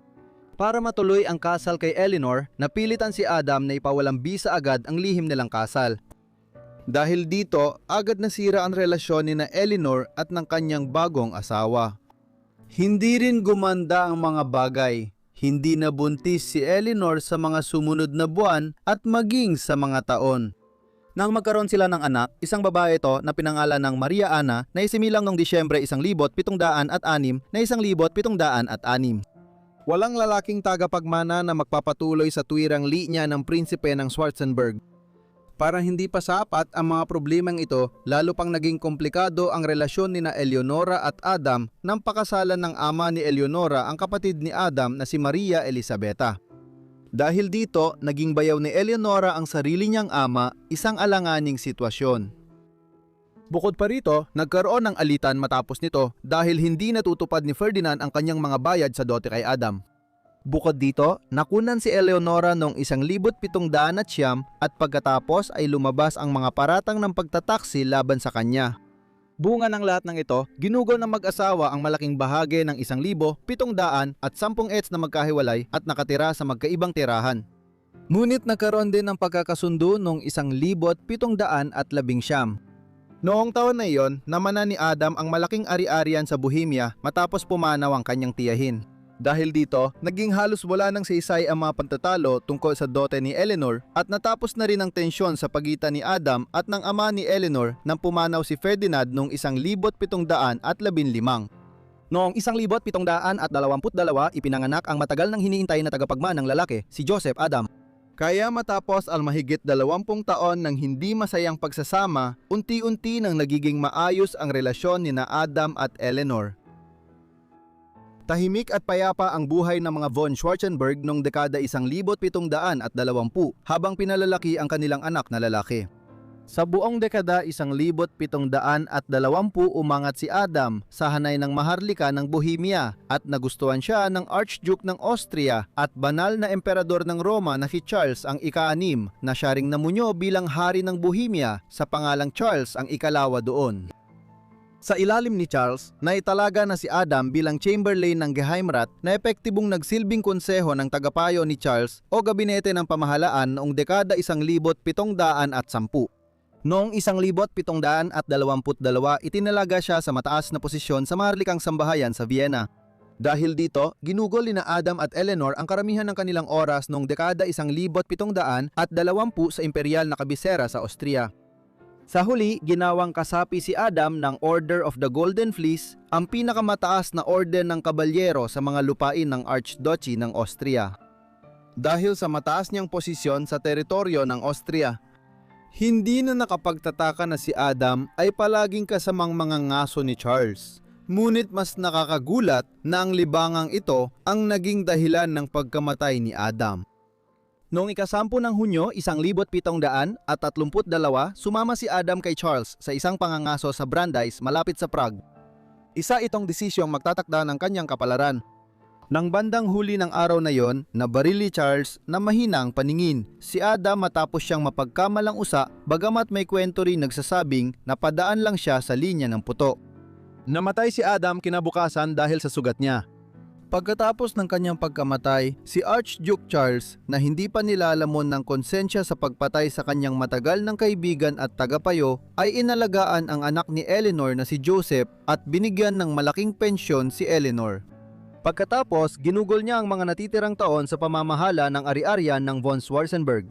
Para matuloy ang kasal kay Eleanor, napilitan si Adam na ipawalang bisa agad ang lihim nilang kasal. Dahil dito, agad nasira ang relasyon ni Eleanor at ng kanyang bagong asawa. Hindi rin gumanda ang mga bagay. Hindi nabuntis si Eleanor sa mga sumunod na buwan at maging sa mga taon. Nang magkaroon sila ng anak, isang babae ito na pinangalan ng Maria Ana na isinilang noong Disyembre 1706 na 1706. Walang lalaking tagapagmana na magpapatuloy sa tuwirang linya ng prinsipe ng Schwarzenberg. Para hindi pa sapat ang mga problemang ito, lalo pang naging komplikado ang relasyon ni na Eleonora at Adam nang pakasalan ng ama ni Eleonora ang kapatid ni Adam na si Maria Elisabeta. Dahil dito, naging bayaw ni Eleonora ang sarili niyang ama, isang alanganing sitwasyon. Bukod pa rito, nagkaroon ng alitan matapos nito dahil hindi natutupad ni Ferdinand ang kanyang mga bayad sa dote kay Adam. Bukod dito, nakunan si Eleonora noong 1709 at pagkatapos ay lumabas ang mga paratang ng pagtataksi laban sa kanya. Bunga ng lahat ng ito, ginugol ng mag-asawa ang malaking bahagi ng 1,710 ets na magkahiwalay at nakatira sa magkaibang tirahan. Ngunit nagkaroon din ng pagkakasundo noong 1719. Noong taon na iyon, namana ni Adam ang malaking ari-arian sa Bohemia matapos pumanaw ang kanyang tiyahin. Dahil dito, naging halos wala ng saysay ang mga pantatalo tungkol sa dote ni Eleanor at natapos na rin ang tensyon sa pagitan ni Adam at ng ama ni Eleanor nang pumanaw si Ferdinand noong 1715. Noong 1722, ipinanganak ang matagal nang hinihintay na tagapagmana ng lalaki, si Joseph Adam. Kaya matapos ang mahigit 20 taon ng hindi masayang pagsasama, unti-unti nang nagiging maayos ang relasyon ni na Adam at Eleanor. Tahimik at payapa ang buhay ng mga von Schwarzenberg noong dekada 1720 habang pinalalaki ang kanilang anak na lalaki. Sa buong dekada 1720 umangat si Adam sa hanay ng maharlika ng Bohemia at nagustuhan siya ng Archduke ng Austria at banal na emperador ng Roma na si Charles ang ika-6 na siya ring namunyo bilang hari ng Bohemia sa pangalang Charles ang ikalawa doon. Sa ilalim ni Charles, naitalaga na si Adam bilang Chamberlain ng Geheimrat na epektibong nagsilbing konseho ng tagapayo ni Charles o gabinete ng pamahalaan noong dekada 1710. Noong 1722, itinalaga siya sa mataas na posisyon sa maharlikang sambahayan sa Vienna. Dahil dito, ginugol ni na Adam at Eleanor ang karamihan ng kanilang oras noong dekada 1720 sa imperial na kabisera sa Austria. Sa huli, ginawang kasapi si Adam ng Order of the Golden Fleece, ang pinakamataas na orden ng kabalyero sa mga lupain ng Archduchy ng Austria. Dahil sa mataas niyang posisyon sa teritoryo ng Austria, hindi na nakapagtataka na si Adam ay palaging kasamang mga ngaso ni Charles. Ngunit mas nakakagulat na ang libangang ito ang naging dahilan ng pagkamatay ni Adam. Noong ika-10 ng Hunyo, 1732, sumama si Adam kay Charles sa isang pangangaso sa Brandeis malapit sa Prague. Isa itong desisyong magtatakda ng kanyang kapalaran. Nang bandang huli ng araw na yon, nabaril ni Charles na mahina ang paningin. Si Adam matapos siyang mapagkamalang usa, bagamat may kwento rin nagsasabing napadaan lang siya sa linya ng puto. Namatay si Adam kinabukasan dahil sa sugat niya. Pagkatapos ng kanyang pagkamatay, si Archduke Charles na hindi pa nilalamon ng konsensya sa pagpatay sa kanyang matagal ng kaibigan at tagapayo ay inalagaan ang anak ni Eleanor na si Joseph at binigyan ng malaking pensyon si Eleanor. Pagkatapos, ginugol niya ang mga natitirang taon sa pamamahala ng ari-arian ng von Schwarzenberg.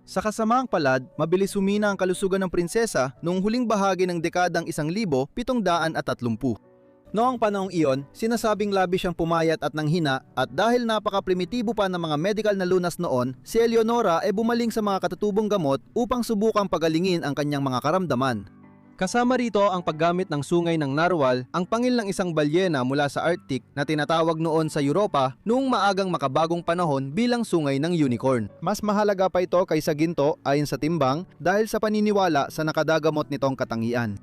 Sa kasamaang palad, mabilis humina ang kalusugan ng prinsesa noong huling bahagi ng dekadang 1730. Noong panahong iyon, sinasabing labis siyang pumayat at nanghina at dahil napaka-primitibo pa ng mga medical na lunas noon, si Eleonora ay bumaling sa mga katutubong gamot upang subukang pagalingin ang kanyang mga karamdaman. Kasama rito ang paggamit ng sungay ng narwal, ang pangil ng isang balyena mula sa Arctic na tinatawag noon sa Europa noong maagang makabagong panahon bilang sungay ng unicorn. Mas mahalaga pa ito kaysa ginto ayon sa timbang dahil sa paniniwala sa nakadagamot nitong katangian.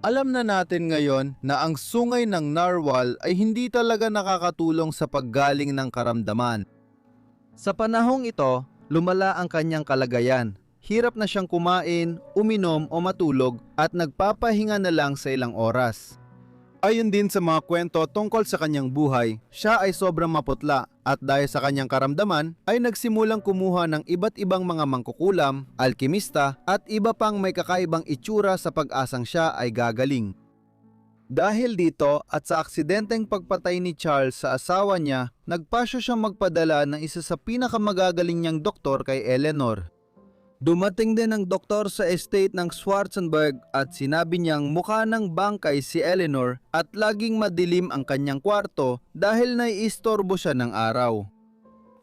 Alam na natin ngayon na ang sungay ng narwal ay hindi talaga nakakatulong sa paggaling ng karamdaman. Sa panahong ito, lumala ang kanyang kalagayan. Hirap na siyang kumain, uminom o matulog at nagpapahinga na lang sa ilang oras. Ayon din sa mga kwento tungkol sa kanyang buhay, siya ay sobrang maputla at dahil sa kanyang karamdaman ay nagsimulang kumuha ng iba't ibang mga mangkukulam, alkimista at iba pang may kakaibang itsura sa pag-asang siya ay gagaling. Dahil dito at sa aksidenteng pagpatay ni Charles sa asawa niya, nagpasya siyang magpadala ng isa sa pinakamagagaling niyang doktor kay Eleanor. Dumating din ang doktor sa estate ng Schwarzenberg at sinabi niyang mukha ng bangkay si Eleanor at laging madilim ang kanyang kwarto dahil naiistorbo siya ng araw.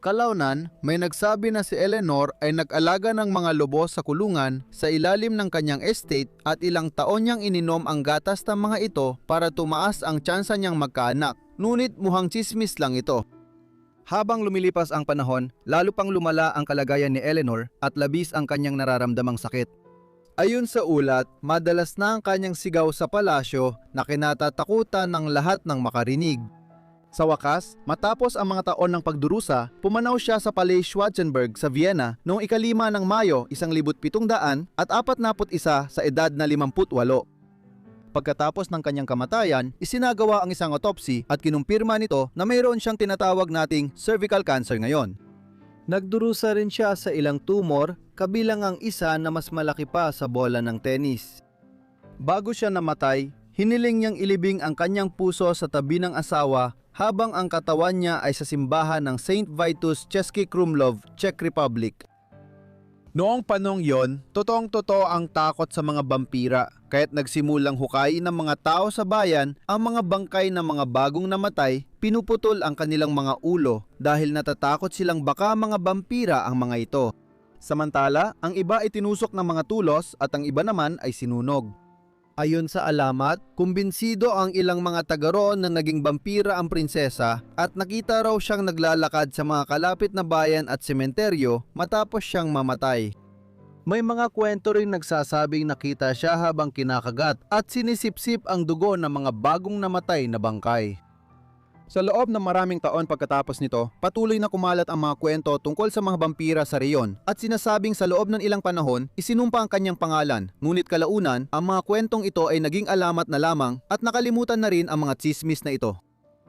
Kalaunan, may nagsabi na si Eleanor ay nag-alaga ng mga lobo sa kulungan sa ilalim ng kanyang estate at ilang taon niyang ininom ang gatas ng mga ito para tumaas ang tsansa niyang magkaanak. Ngunit mukhang tsismis lang ito. Habang lumilipas ang panahon, lalo pang lumala ang kalagayan ni Eleanor at labis ang kanyang nararamdamang sakit. Ayon sa ulat, madalas na ang kanyang sigaw sa palasyo na kinatatakutan ng lahat ng makarinig. Sa wakas, matapos ang mga taon ng pagdurusa, pumanaw siya sa Palais Schwarzenberg sa Vienna noong 5 ng Mayo 1741 sa edad na 58. Pagkatapos ng kanyang kamatayan, isinagawa ang isang autopsy at kinumpirma nito na mayroon siyang tinatawag nating cervical cancer ngayon. Nagdurusa rin siya sa ilang tumor, kabilang ang isa na mas malaki pa sa bola ng tennis. Bago siya namatay, hiniling niyang ilibing ang kanyang puso sa tabi ng asawa habang ang katawan niya ay sa simbahan ng St. Vitus Český Krumlov, Czech Republic. Noong panong yon, totoong-totoo ang takot sa mga vampira, kaya't nagsimulang hukayin ng mga tao sa bayan ang mga bangkay ng mga bagong namatay, pinuputol ang kanilang mga ulo dahil natatakot silang baka mga vampira ang mga ito. Samantala, ang iba ay tinusok ng mga tulos at ang iba naman ay sinunog. Ayon sa alamat, kumbinsido ang ilang mga taga roon na naging vampira ang prinsesa at nakita raw siyang naglalakad sa mga kalapit na bayan at sementeryo matapos siyang mamatay. May mga kwento rin nagsasabing nakita siya habang kinakagat at sinisipsip ang dugo ng mga bagong namatay na bangkay. Sa loob ng maraming taon pagkatapos nito, patuloy na kumalat ang mga kwento tungkol sa mga vampira sa reyon at sinasabing sa loob ng ilang panahon, isinumpa ang kanyang pangalan. Ngunit kalaunan, ang mga kwentong ito ay naging alamat na lamang at nakalimutan na rin ang mga tsismis na ito.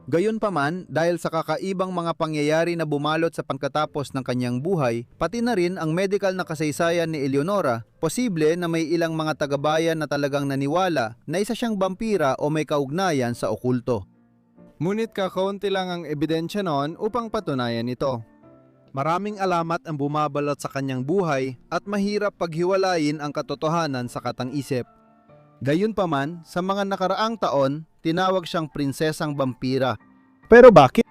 Gayunpaman, dahil sa kakaibang mga pangyayari na bumalot sa pagkatapos ng kanyang buhay, pati na rin ang medical na kasaysayan ni Eleonora, posible na may ilang mga tagabayan na talagang naniwala na isa siyang vampira o may kaugnayan sa okulto. Ngunit kakaunti lang ang ebidensya noon upang patunayan ito. Maraming alamat ang bumabalot sa kanyang buhay at mahirap paghiwalayin ang katotohanan sa katang-isip. Gayunpaman, sa mga nakaraang taon, tinawag siyang prinsesang vampira. Pero bakit?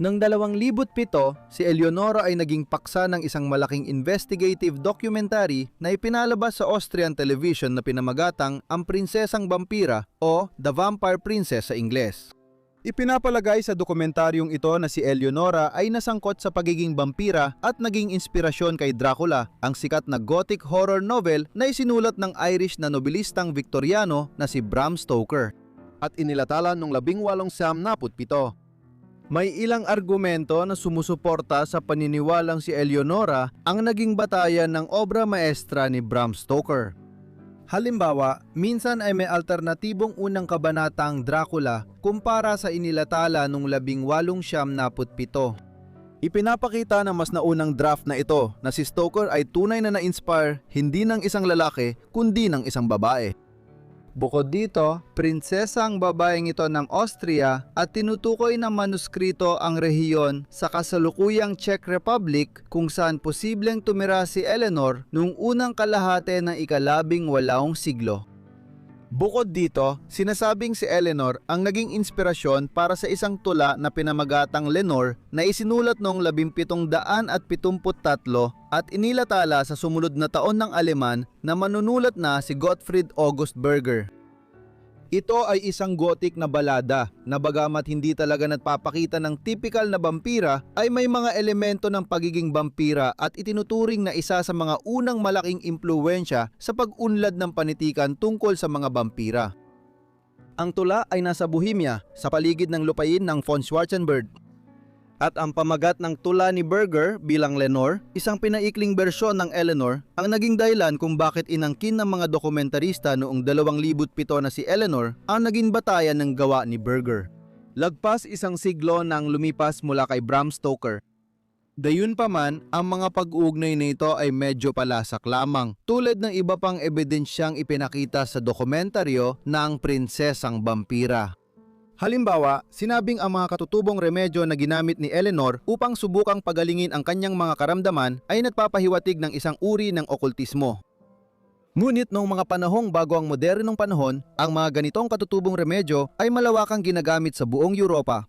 Noong 2007, si Eleonora ay naging paksa ng isang malaking investigative documentary na ipinalabas sa Austrian television na pinamagatang Ang Prinsesang Vampira o The Vampire Princess sa Ingles. Ipinapalagay sa dokumentaryong ito na si Eleonora ay nasangkot sa pagiging vampira at naging inspirasyon kay Dracula, ang sikat na gothic horror novel na isinulat ng Irish na nobelistang Victoriano na si Bram Stoker at inilathala noong 1897. May ilang argumento na sumusuporta sa paniniwalang si Eleonora ang naging batayan ng obra maestra ni Bram Stoker. Halimbawa, minsan ay may alternatibong unang kabanata ang Dracula kumpara sa inilathala noong 1897. Ipinapakita ng mas naunang draft na ito na si Stoker ay tunay na na-inspire hindi ng isang lalaki kundi ng isang babae. Bukod dito, prinsesa ang babaeng ito ng Austria at tinutukoy ng manuskrito ang rehiyon sa kasalukuyang Czech Republic kung saan posibleng tumira si Eleanor noong unang kalahati ng ika-18 siglo. Bukod dito, sinasabing si Eleanor ang naging inspirasyon para sa isang tula na pinamagatang Lenore na isinulat noong 1773 at inilathala sa sumunod na taon ng Aleman na manunulat na si Gottfried August Berger. Ito ay isang gothic na balada na bagamat hindi talaga nagpapakita ng typical na vampira ay may mga elemento ng pagiging vampira at itinuturing na isa sa mga unang malaking impluwensya sa pag-unlad ng panitikan tungkol sa mga vampira. Ang tula ay nasa Bohemia sa paligid ng lupain ng von Schwarzenberg. At ang pamagat ng tula ni Berger bilang Lenore, isang pinaikling bersyon ng Eleanor, ang naging dahilan kung bakit inangkin ng mga dokumentarista noong 2007 na si Eleanor ang naging batayan ng gawa ni Berger. Lagpas isang siglo nang lumipas mula kay Bram Stoker. Gayunpaman, ang mga pag-uugnay nito ay medyo palasak lamang, tulad ng iba pang ebidensyang ipinakita sa dokumentaryo ng Prinsesang Vampira. Halimbawa, sinabing ang mga katutubong remedyo na ginamit ni Eleanor upang subukang pagalingin ang kanyang mga karamdaman ay nagpapahiwatig ng isang uri ng okultismo. Ngunit noong mga panahong bago ang modernong panahon, ang mga ganitong katutubong remedyo ay malawakang ginagamit sa buong Europa.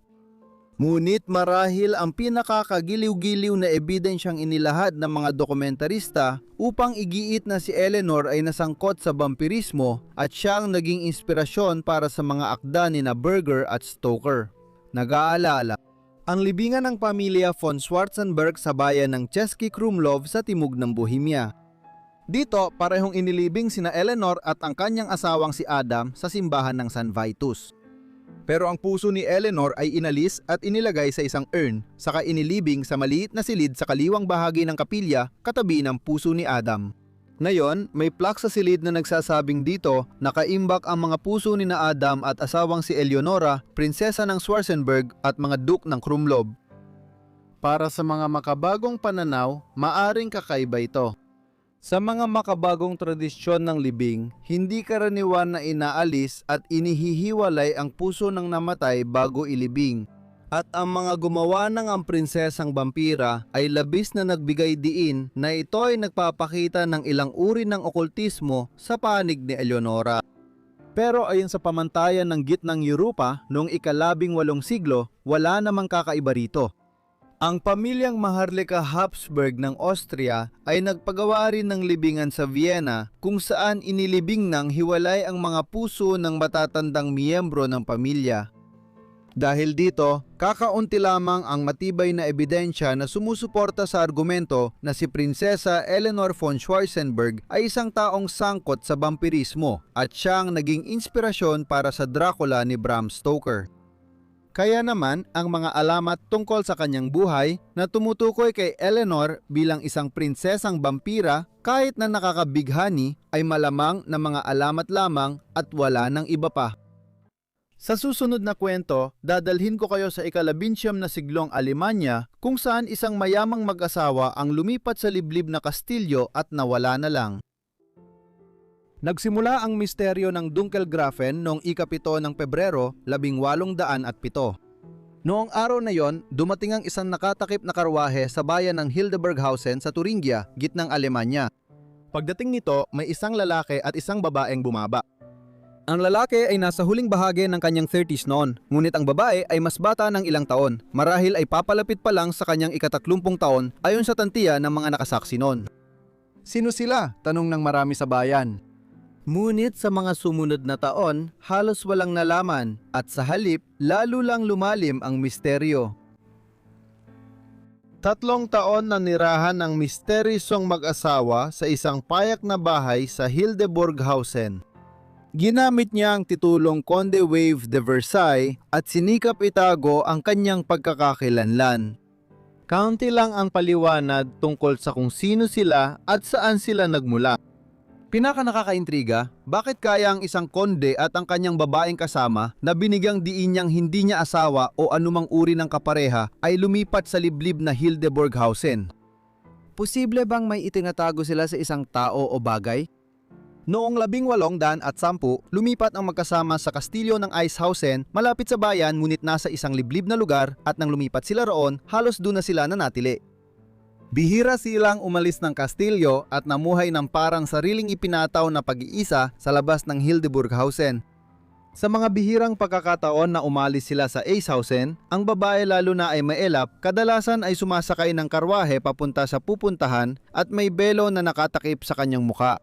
Ngunit marahil ang pinakakagiliw-giliw na ebidensyang inilahad ng mga dokumentarista upang igiit na si Eleanor ay nasangkot sa vampirismo at siya ang naging inspirasyon para sa mga akda ni na Berger at Stoker. Nag-aalala, ang libingan ng pamilya von Schwarzenberg sa bayan ng Český Krumlov sa timog ng Bohemia. Dito, parehong inilibing sina Eleanor at ang kanyang asawang si Adam sa simbahan ng San Vitus. Pero ang puso ni Eleanor ay inalis at inilagay sa isang urn, saka inilibing sa maliit na silid sa kaliwang bahagi ng kapilya katabi ng puso ni Adam. Ngayon, may plaque sa silid na nagsasabing dito nakaimbak ang mga puso ni na Adam at asawang si Eleonora, prinsesa ng Schwarzenberg at mga duke ng Krumlov. Para sa mga makabagong pananaw, maaring kakaiba ito. Sa mga makabagong tradisyon ng libing, hindi karaniwan na inaalis at inihihiwalay ang puso ng namatay bago ilibing. At ang mga gumawa ng ang prinsesang vampira ay labis na nagbigay diin na ito ay nagpapakita ng ilang uri ng okultismo sa panig ni Eleonora. Pero ayon sa pamantayan ng gitnang Europa noong ika-18 siglo, wala namang kakaiba rito. Ang pamilyang Maharlika Habsburg ng Austria ay nagpagawa rin ng libingan sa Vienna kung saan inilibing ng hiwalay ang mga puso ng matatandang miyembro ng pamilya. Dahil dito, kakaunti lamang ang matibay na ebidensya na sumusuporta sa argumento na si Prinsesa Eleanor von Schwarzenberg ay isang taong sangkot sa vampirismo at siyang naging inspirasyon para sa Dracula ni Bram Stoker. Kaya naman, ang mga alamat tungkol sa kanyang buhay na tumutukoy kay Eleanor bilang isang prinsesang vampira kahit na nakakabighani ay malamang na mga alamat lamang at wala ng iba pa. Sa susunod na kwento, dadalhin ko kayo sa ika-19 na siglong Alemanya kung saan isang mayamang mag-asawa ang lumipat sa liblib na kastilyo at nawala na lang. Nagsimula ang misteryo ng Dunkelgrafen noong ika-7 ng Pebrero, 1807. Noong araw na yon, dumating ang isang nakatakip na karwahe sa bayan ng Hildburghausen sa Thuringia, gitnang Alemanya. Pagdating nito, may isang lalaki at isang babaeng bumaba. Ang lalaki ay nasa huling bahagi ng kanyang 30s noon, ngunit ang babae ay mas bata ng ilang taon, marahil ay papalapit pa lang sa kanyang ika-30 taon ayon sa tantiya ng mga nakasaksi noon. Sino sila? Tanong ng marami sa bayan. Ngunit sa mga sumunod na taon, halos walang nalaman at sa halip, lalo lang lumalim ang misteryo. 3 taon na nirahan ng misteryosong mag-asawa sa isang payak na bahay sa Hildburghausen. Ginamit niya ang titulong Conde Wave de Versailles at sinikap itago ang kanyang pagkakakilanlan. Kaunti lang ang paliwanag tungkol sa kung sino sila at saan sila nagmula. Pinaka nakakaintriga, bakit kaya ang isang konde at ang kanyang babaeng kasama na binigyang diin niyang hindi niya asawa o anumang uri ng kapareha ay lumipat sa liblib na Hildburghausen? Posible bang may itinatago sila sa isang tao o bagay? Noong 1810, lumipat ang magkasama sa kastilyo ng Eichhausen malapit sa bayan ngunit nasa isang liblib na lugar at nang lumipat sila roon, halos doon na sila nanatili. Bihira silang umalis ng kastilyo at namuhay ng parang sariling ipinataw na pag-iisa sa labas ng Hildburghausen. Sa mga bihirang pagkakataon na umalis sila sa Eichhausen, ang babae lalo na ay maelap, kadalasan ay sumasakay ng karwahe papunta sa pupuntahan at may belo na nakatakip sa kanyang muka.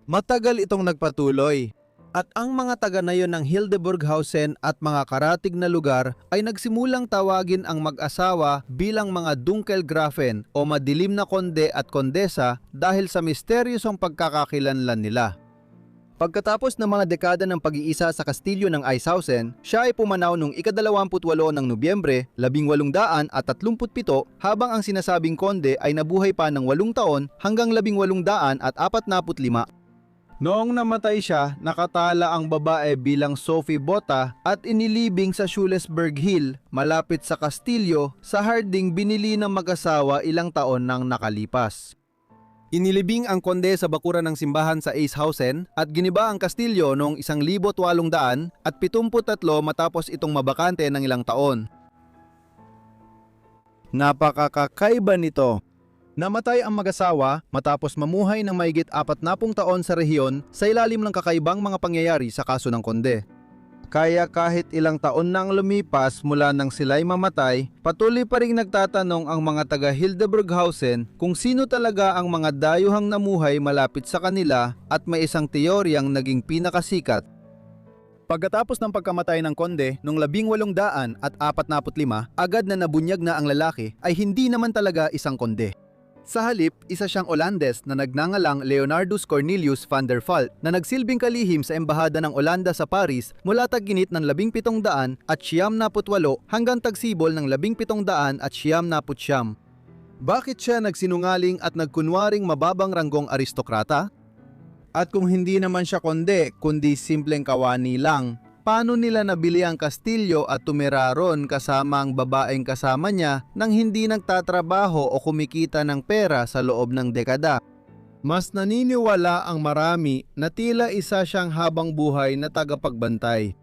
Matagal itong nagpatuloy. At ang mga taga na yon ng Hildburghausen at mga karatig na lugar ay nagsimulang tawagin ang mag-asawa bilang mga Dunkelgrafen o madilim na konde at kondesa dahil sa misteryosong pagkakakilanlan nila. Pagkatapos ng mga dekada ng pag-iisa sa kastilyo ng Eichhausen, siya ay pumanaw noong ika-28 ng Nobyembre, 1837 habang ang sinasabing konde ay nabuhay pa ng 8 taon hanggang 1845. Noong namatay siya, nakatala ang babae bilang Sophie Botha at inilibing sa Schullesberg Hill, malapit sa kastilyo, sa harding binili ng mag-asawa ilang taon nang nakalipas. Inilibing ang konde sa bakuran ng simbahan sa Eichhausen at giniba ang kastilyo noong 1873 matapos itong mabakante ng ilang taon. Napakakakaiba nito. Namatay ang mag-asawa matapos mamuhay ng mahigit 40 taon sa rehiyon sa ilalim ng kakaibang mga pangyayari sa kaso ng konde. Kaya kahit ilang taon nang lumipas mula nang sila'y mamatay, patuloy pa ring nagtatanong ang mga taga Hildburghausen kung sino talaga ang mga dayuhang namuhay malapit sa kanila at may isang teoryang naging pinakasikat. Pagkatapos ng pagkamatay ng konde noong 1845, agad na nabunyag na ang lalaki ay hindi naman talaga isang konde. Sa halip, isa siyang Olandes na nagngangalang Leonardus Cornelius van der Vaalt na nagsilbing kalihim sa embahada ng Olanda sa Paris mula tagginit ng 1700 at 98 hanggang tagsibol ng 1700 at 99. Bakit siya nagsinungaling at nagkunwaring mababang ranggong aristokrata? At kung hindi naman siya konde, kundi simpleng kawani lang, paano nila nabili ang kastilyo at tumira ron kasama ang babaeng kasama niya nang hindi nagtatrabaho o kumikita ng pera sa loob ng dekada? Mas naniniwala ang marami na tila isa siyang habang buhay na tagapagbantay.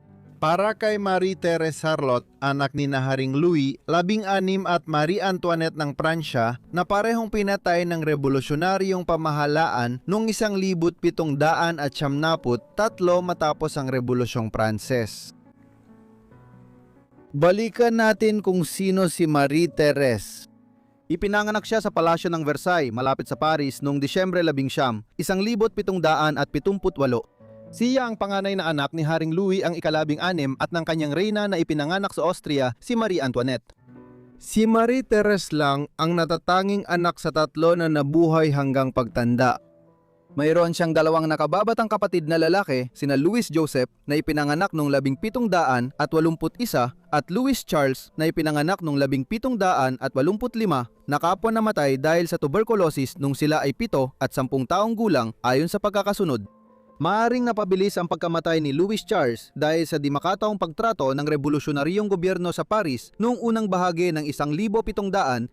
Para kay Marie-Thérèse Charlotte, anak ni Haring Louis, 16 at Marie Antoinette ng Pransya na parehong pinatay ng revolusyonaryong pamahalaan noong 1793 matapos ang Rebolusyong Pranses. Balikan natin kung sino si Marie-Thérèse. Ipinanganak siya sa palasyo ng Versailles malapit sa Paris noong Disyembre 11, 1778. Siya ang panganay na anak ni Haring Louis ang ika-16 at ng kanyang reyna na ipinanganak sa Austria, si Marie Antoinette. Si Marie-Thérèse lang ang natatanging anak sa tatlo na nabuhay hanggang pagtanda. Mayroon siyang dalawang nakababatang kapatid na lalaki, sina Louis Joseph na ipinanganak noong 1781 at Louis Charles na ipinanganak noong 1785 na kapwa namatay dahil sa tuberculosis nung sila ay 7 at 10 taong gulang ayon sa pagkakasunod. Maaring napabilis ang pagkamatay ni Louis Charles dahil sa di makataong pagtrato ng revolusyonaryong gobyerno sa Paris noong unang bahagi ng 1770.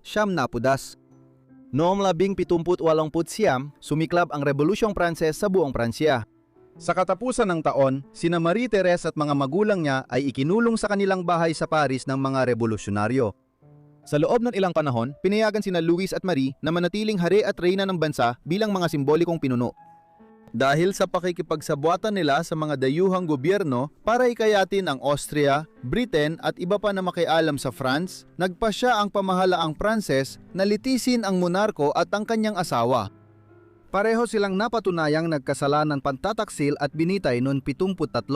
Noong 1789, sumiklab ang Rebolusyong Pranses sa buong Pransya. Sa katapusan ng taon, sina Marie-Thérèse at mga magulang niya ay ikinulong sa kanilang bahay sa Paris ng mga revolusyonaryo. Sa loob ng ilang panahon, pinayagan sina Louis at Marie na manatiling hari at reyna ng bansa bilang mga simbolikong pinuno. Dahil sa pakikipagsabuatan nila sa mga dayuhang gobyerno para ikayatin ang Austria, Britain at iba pa na makialam sa France, nagpasya ang pamahalaang Pranses na litisin ang monarko at ang kanyang asawa. Pareho silang napatunayang nagkasalanan pantataksil at binitay noong 73.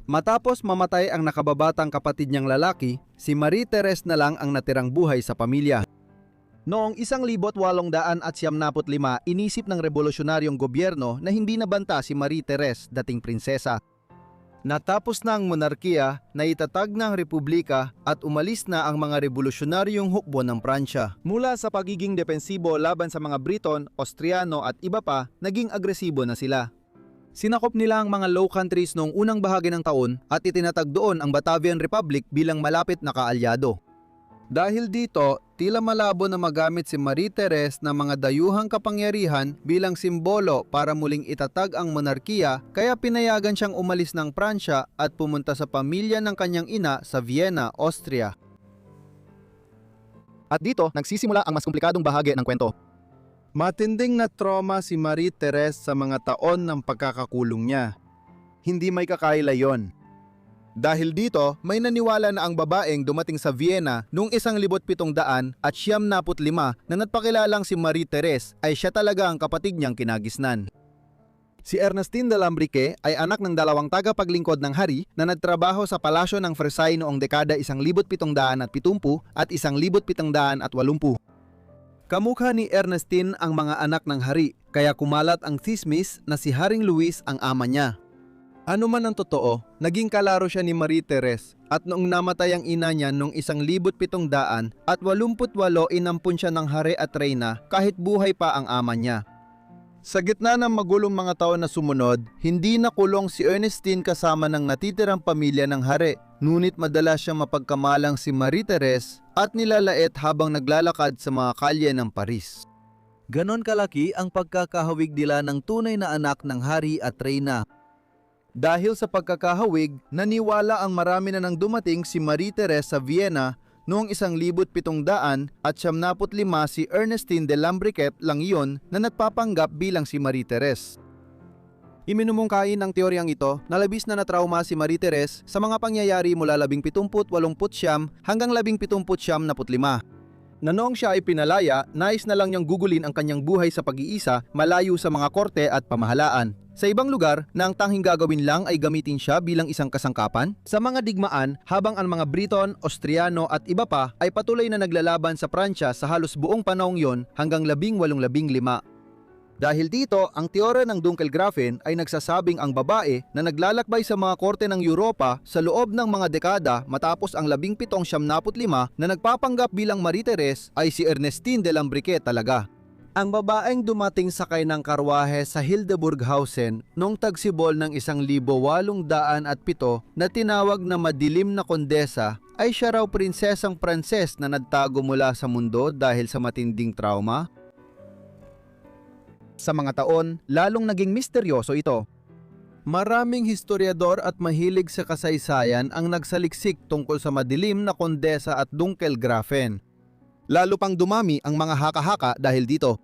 Matapos mamatay ang nakababatang kapatid niyang lalaki, si Marie-Thérèse na lang ang natirang buhay sa pamilya. Noong 1875, inisip ng revolusyonaryong gobyerno na hindi nabanta si Marie-Thérèse, dating prinsesa. Natapos na ang monarkiya, naitatag na ang republika at umalis na ang mga revolusyonaryong hukbo ng Pransya. Mula sa pagiging depensibo laban sa mga Briton, Austriano at iba pa, naging agresibo na sila. Sinakop nila ang mga Low Countries noong unang bahagi ng taon at itinatag doon ang Batavian Republic bilang malapit na kaalyado. Dahil dito, tila malabo na magamit si Marie-Thérèse ng mga dayuhang kapangyarihan bilang simbolo para muling itatag ang monarkiya, kaya pinayagan siyang umalis ng Pransya at pumunta sa pamilya ng kanyang ina sa Vienna, Austria. At dito, nagsisimula ang mas komplikadong bahagi ng kwento. Matinding na trauma si Marie-Thérèse sa mga taon ng pagkakakulong niya. Hindi may kakaila yon. Dahil dito, may naniwala na ang babaeng dumating sa Vienna noong 1775 na nagpakilalang si Marie-Thérèse ay siya talaga ang kapatid niyang kinagisnan. Si Ernestine de Lambrique ay anak ng dalawang tagapaglingkod ng hari na nagtrabaho sa palasyo ng Versailles noong dekada 1770 at 1780. Kamukha ni Ernestine ang mga anak ng hari, kaya kumalat ang tsismis na si Haring Louis ang ama niya. Ano man ang totoo, naging kalaro siya ni Marie-Thérèse at noong namatay ang ina niya noong 1788 inampun siya ng hari at reyna kahit buhay pa ang ama niya. Sa gitna ng magulong mga taon na sumunod, hindi nakulong si Ernestine kasama ng natitirang pamilya ng hari, ngunit madalas siyang mapagkamalang si Marie-Thérèse at nilalait habang naglalakad sa mga kalye ng Paris. Ganon kalaki ang pagkakahawig nila ng tunay na anak ng hari at reyna. Dahil sa pagkakahawig, naniwala ang marami na nang dumating si Marie-Thérèse sa Vienna noong 1775 si Ernestine de Lambrique lang iyon na nagpapanggap bilang si Marie-Thérèse. Iminumungkahi ng teoryang ito na labis na natrauma si Marie Therese sa mga pangyayari mula 1789 hanggang 1775 na noong siya ay pinalaya, nais na lang niyang gugulin ang kanyang buhay sa pag-iisa malayo sa mga korte at pamahalaan. Sa ibang lugar na ang tanging gagawin lang ay gamitin siya bilang isang kasangkapan, sa mga digmaan habang ang mga Briton, Austriano at iba pa ay patuloy na naglalaban sa Pransya sa halos buong panahong yon hanggang 1815. Dahil dito, ang teorya ng Dunkelgrafen ay nagsasabing ang babae na naglalakbay sa mga korte ng Europa sa loob ng mga dekada matapos ang 1775 na nagpapanggap bilang Marie Therese ay si Ernestine de Lambriquet talaga. Ang babaeng dumating sakay ng karwahe sa Hildburghausen noong tagsibol ng 1807 na tinawag na madilim na kondesa ay siya raw prinsesang Pranses na nagtago mula sa mundo dahil sa matinding trauma. Sa mga taon, lalong naging misteryoso ito. Maraming historiador at mahilig sa kasaysayan ang nagsaliksik tungkol sa madilim na kondesa at Dunkelgrafen. Lalo pang dumami ang mga haka-haka dahil dito.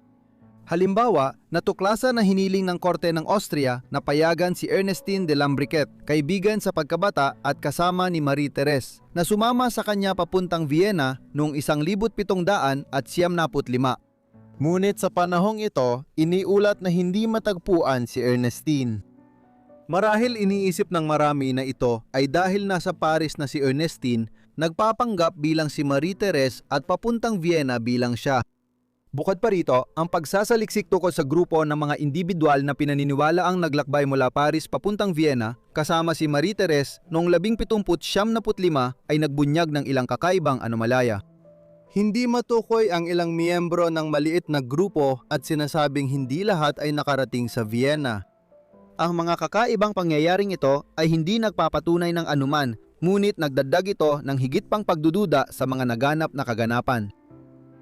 Halimbawa, natuklasan na hiniling ng korte ng Austria na payagan si Ernestine de Lambriquet, kaibigan sa pagkabata at kasama ni Marie Therese, na sumama sa kanya papuntang Vienna noong 1775. Ngunit sa panahong ito, iniulat na hindi matagpuan si Ernestine. Marahil iniisip ng marami na ito ay dahil nasa Paris na si Ernestine, nagpapanggap bilang si Marie Therese at papuntang Vienna bilang siya. Bukod pa rito, ang pagsasaliksik tungkol sa grupo ng mga individual na pinaniniwala ang naglakbay mula Paris papuntang Vienna kasama si Marie Therese noong 1775 ay nagbunyag ng ilang kakaibang anomalya. Hindi matukoy ang ilang miyembro ng maliit na grupo at sinasabing hindi lahat ay nakarating sa Vienna. Ang mga kakaibang pangyayaring ito ay hindi nagpapatunay ng anuman, ngunit nagdagdag ito ng higit pang pagdududa sa mga naganap na kaganapan.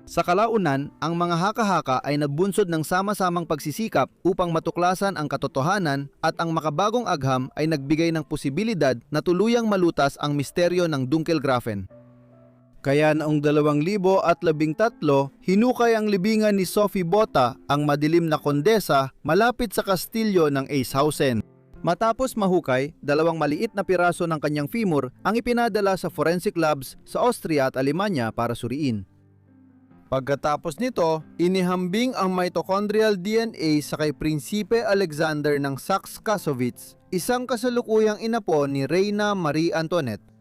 Sa kalaunan, ang mga haka-haka ay nagbunsod ng sama-samang pagsisikap upang matuklasan ang katotohanan at ang makabagong agham ay nagbigay ng posibilidad na tuluyang malutas ang misteryo ng Dunkelgrafen. Kaya noong 2013, hinukay ang libingan ni Sophie Botta, ang madilim na kondesa, malapit sa kastilyo ng Eichhausen. Matapos mahukay, 2 maliit na piraso ng kanyang femur ang ipinadala sa forensic labs sa Austria at Alemanya para suriin. Pagkatapos nito, inihambing ang mitochondrial DNA sa kay Prinsipe Alexander ng Saxe-Kassowitz, isang kasalukuyang inapo ni Reyna Marie Antoinette.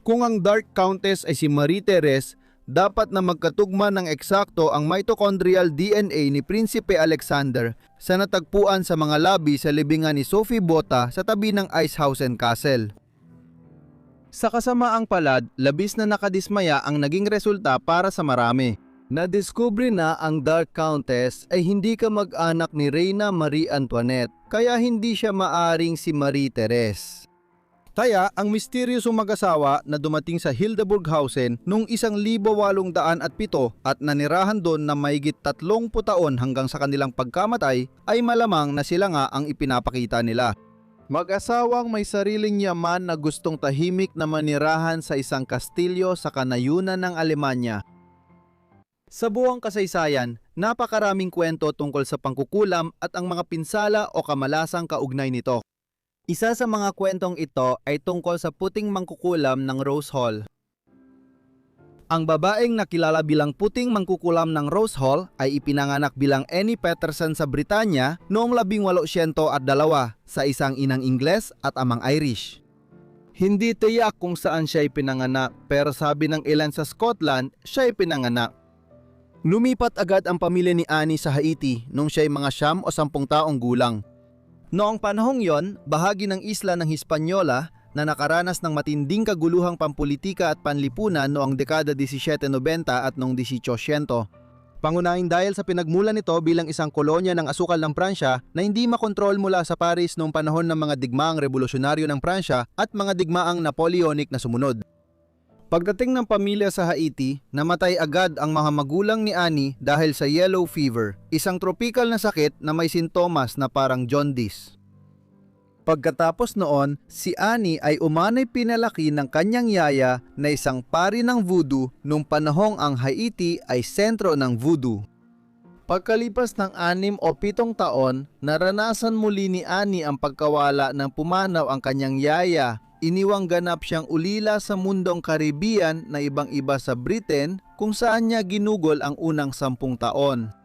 Kung ang Dark Countess ay si Marie Therese, dapat na magkatugma ng eksakto ang mitochondrial DNA ni Prinsipe Alexander sa natagpuan sa mga labi sa libingan ni Sophie Botta sa tabi ng Eichhausen Castle. Sa kasamaang palad, labis na nakadismaya ang naging resulta para sa marami. Nadiskubre na ang Dark Countess ay hindi kamag-anak ni Reyna Marie Antoinette, kaya hindi siya maaring si Marie Therese. Kaya ang misteryosong mag-asawa na dumating sa Hildburghausen noong 1807 at nanirahan doon na mahigit 30 taon hanggang sa kanilang pagkamatay ay malamang na sila nga ang ipinapakita nila. Mag-asawang may sariling yaman na gustong tahimik na manirahan sa isang kastilyo sa kanayunan ng Alemanya. Sa buong kasaysayan, napakaraming kwento tungkol sa pangkukulam at ang mga pinsala o kamalasang kaugnay nito. Isa sa mga kwentong ito ay tungkol sa puting mangkukulam ng Rose Hall. Ang babaeng nakilala bilang puting mangkukulam ng Rose Hall ay ipinanganak bilang Annie Peterson sa Britanya noong 1802 sa isang inang Ingles at amang Irish. Hindi tiyak kung saan siya ipinanganak, pero sabi ng ilan sa Scotland, siya ipinanganak. Lumipat agad ang pamilya ni Annie sa Haiti nung siya ay mga 9 o 10 taong gulang. Noong panahong yon, bahagi ng isla ng Hispaniola na nakaranas ng matinding kaguluhang pampulitika at panlipunan noong dekada 1790 at noong 1800. Pangunahing dahil sa pinagmulan nito bilang isang kolonya ng asukal ng Pransya na hindi makontrol mula sa Paris noong panahon ng mga digmaang revolusyonaryo ng Pransya at mga digmaang Napoleonic na sumunod. Pagdating ng pamilya sa Haiti, namatay agad ang mga magulang ni Annie dahil sa yellow fever, isang tropikal na sakit na may sintomas na parang jaundice. Pagkatapos noon, si Annie ay umanay pinalaki ng kanyang yaya na isang pari ng voodoo nung panahong ang Haiti ay sentro ng voodoo. Pagkalipas ng 6 o 7 taon, naranasan muli ni Annie ang pagkawala ng pumanaw ang kanyang yaya. Iniwang ganap siyang ulila sa mundong Caribbean na ibang-iba sa Britain kung saan niya ginugol ang unang 10 taon.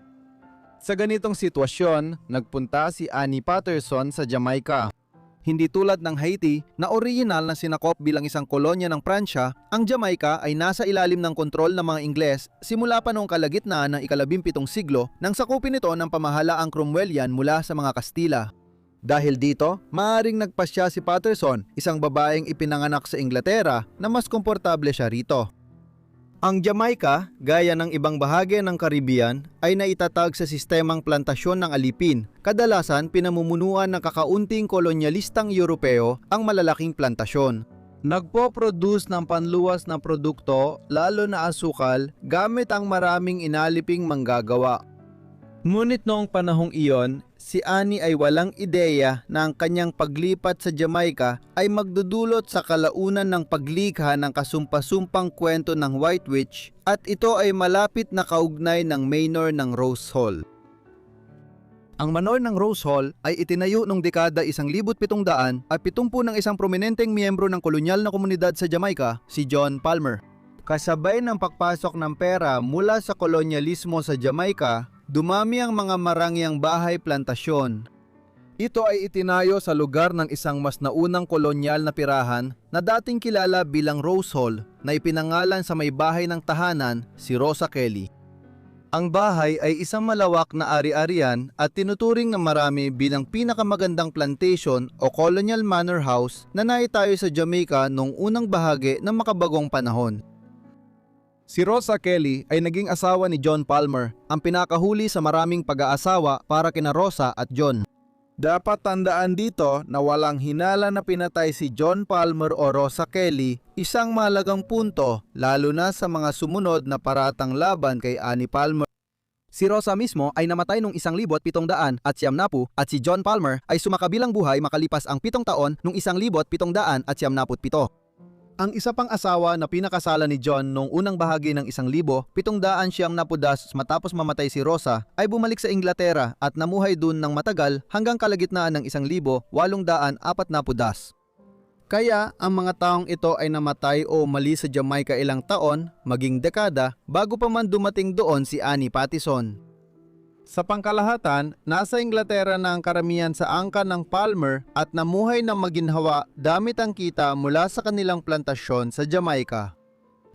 Sa ganitong sitwasyon, nagpunta si Annie Patterson sa Jamaica. Hindi tulad ng Haiti na orihinal na sinakop bilang isang kolonya ng Pransya, ang Jamaica ay nasa ilalim ng kontrol ng mga Ingles simula pa noong kalagitnaan ng ika-17 siglo nang sakupin ito ng pamahalaang Cromwellian mula sa mga Kastila. Dahil dito, maaaring nagpasya si Patterson, isang babaeng ipinanganak sa Inglaterra na mas komportable siya rito. Ang Jamaica, gaya ng ibang bahagi ng Caribbean, ay naitatag sa sistemang plantasyon ng alipin. Kadalasan pinamumunuan ng kakaunting kolonyalistang Europeo ang malalaking plantasyon. Nagpo-produce ng panluwas na produkto, lalo na asukal, gamit ang maraming inaliping manggagawa. Ngunit noong panahong iyon, si Annie ay walang ideya na ang kanyang paglipat sa Jamaica ay magdudulot sa kalaunan ng paglikha ng kasumpa-sumpang kwento ng White Witch at ito ay malapit na kaugnay ng manor ng Rose Hall. Ang manor ng Rose Hall ay itinayo noong dekada 1700 at 70 ng isang prominenteng miyembro ng kolonyal na komunidad sa Jamaica, si John Palmer. Kasabay ng pagpasok ng pera mula sa kolonyalismo sa Jamaica, dumami ang mga marangyang bahay plantasyon. Ito ay itinayo sa lugar ng isang mas naunang kolonyal na pirahan na dating kilala bilang Rose Hall na ipinangalan sa may bahay ng tahanan, si Rosa Kelly. Ang bahay ay isang malawak na ari-arian at tinuturing ng marami bilang pinakamagandang plantation o colonial manor house na naitayo sa Jamaica noong unang bahagi ng makabagong panahon. Si Rosa Kelly ay naging asawa ni John Palmer, ang pinakahuli sa maraming pag-aasawa para kina Rosa at John. Dapat tandaan dito na walang hinala na pinatay si John Palmer o Rosa Kelly, isang mahalagang punto lalo na sa mga sumunod na paratang laban kay Annie Palmer. Si Rosa mismo ay namatay noong 1700 at si John Palmer ay sumakabilang buhay makalipas ang 7 taon noong 1777. Ang isa pang asawa na pinakasala ni John noong unang bahagi ng 1770 matapos mamatay si Rosa ay bumalik sa Inglaterra at namuhay dun ng matagal hanggang kalagitnaan ng 1840. Kaya ang mga taong ito ay namatay o umali sa Jamaica ilang taon, maging dekada, bago pa man dumating doon si Annie Patterson. Sa pangkalahatan, nasa Inglaterra na ang karamihan sa angkan ng Palmer at namuhay ng maginhawa damit ang kita mula sa kanilang plantasyon sa Jamaica.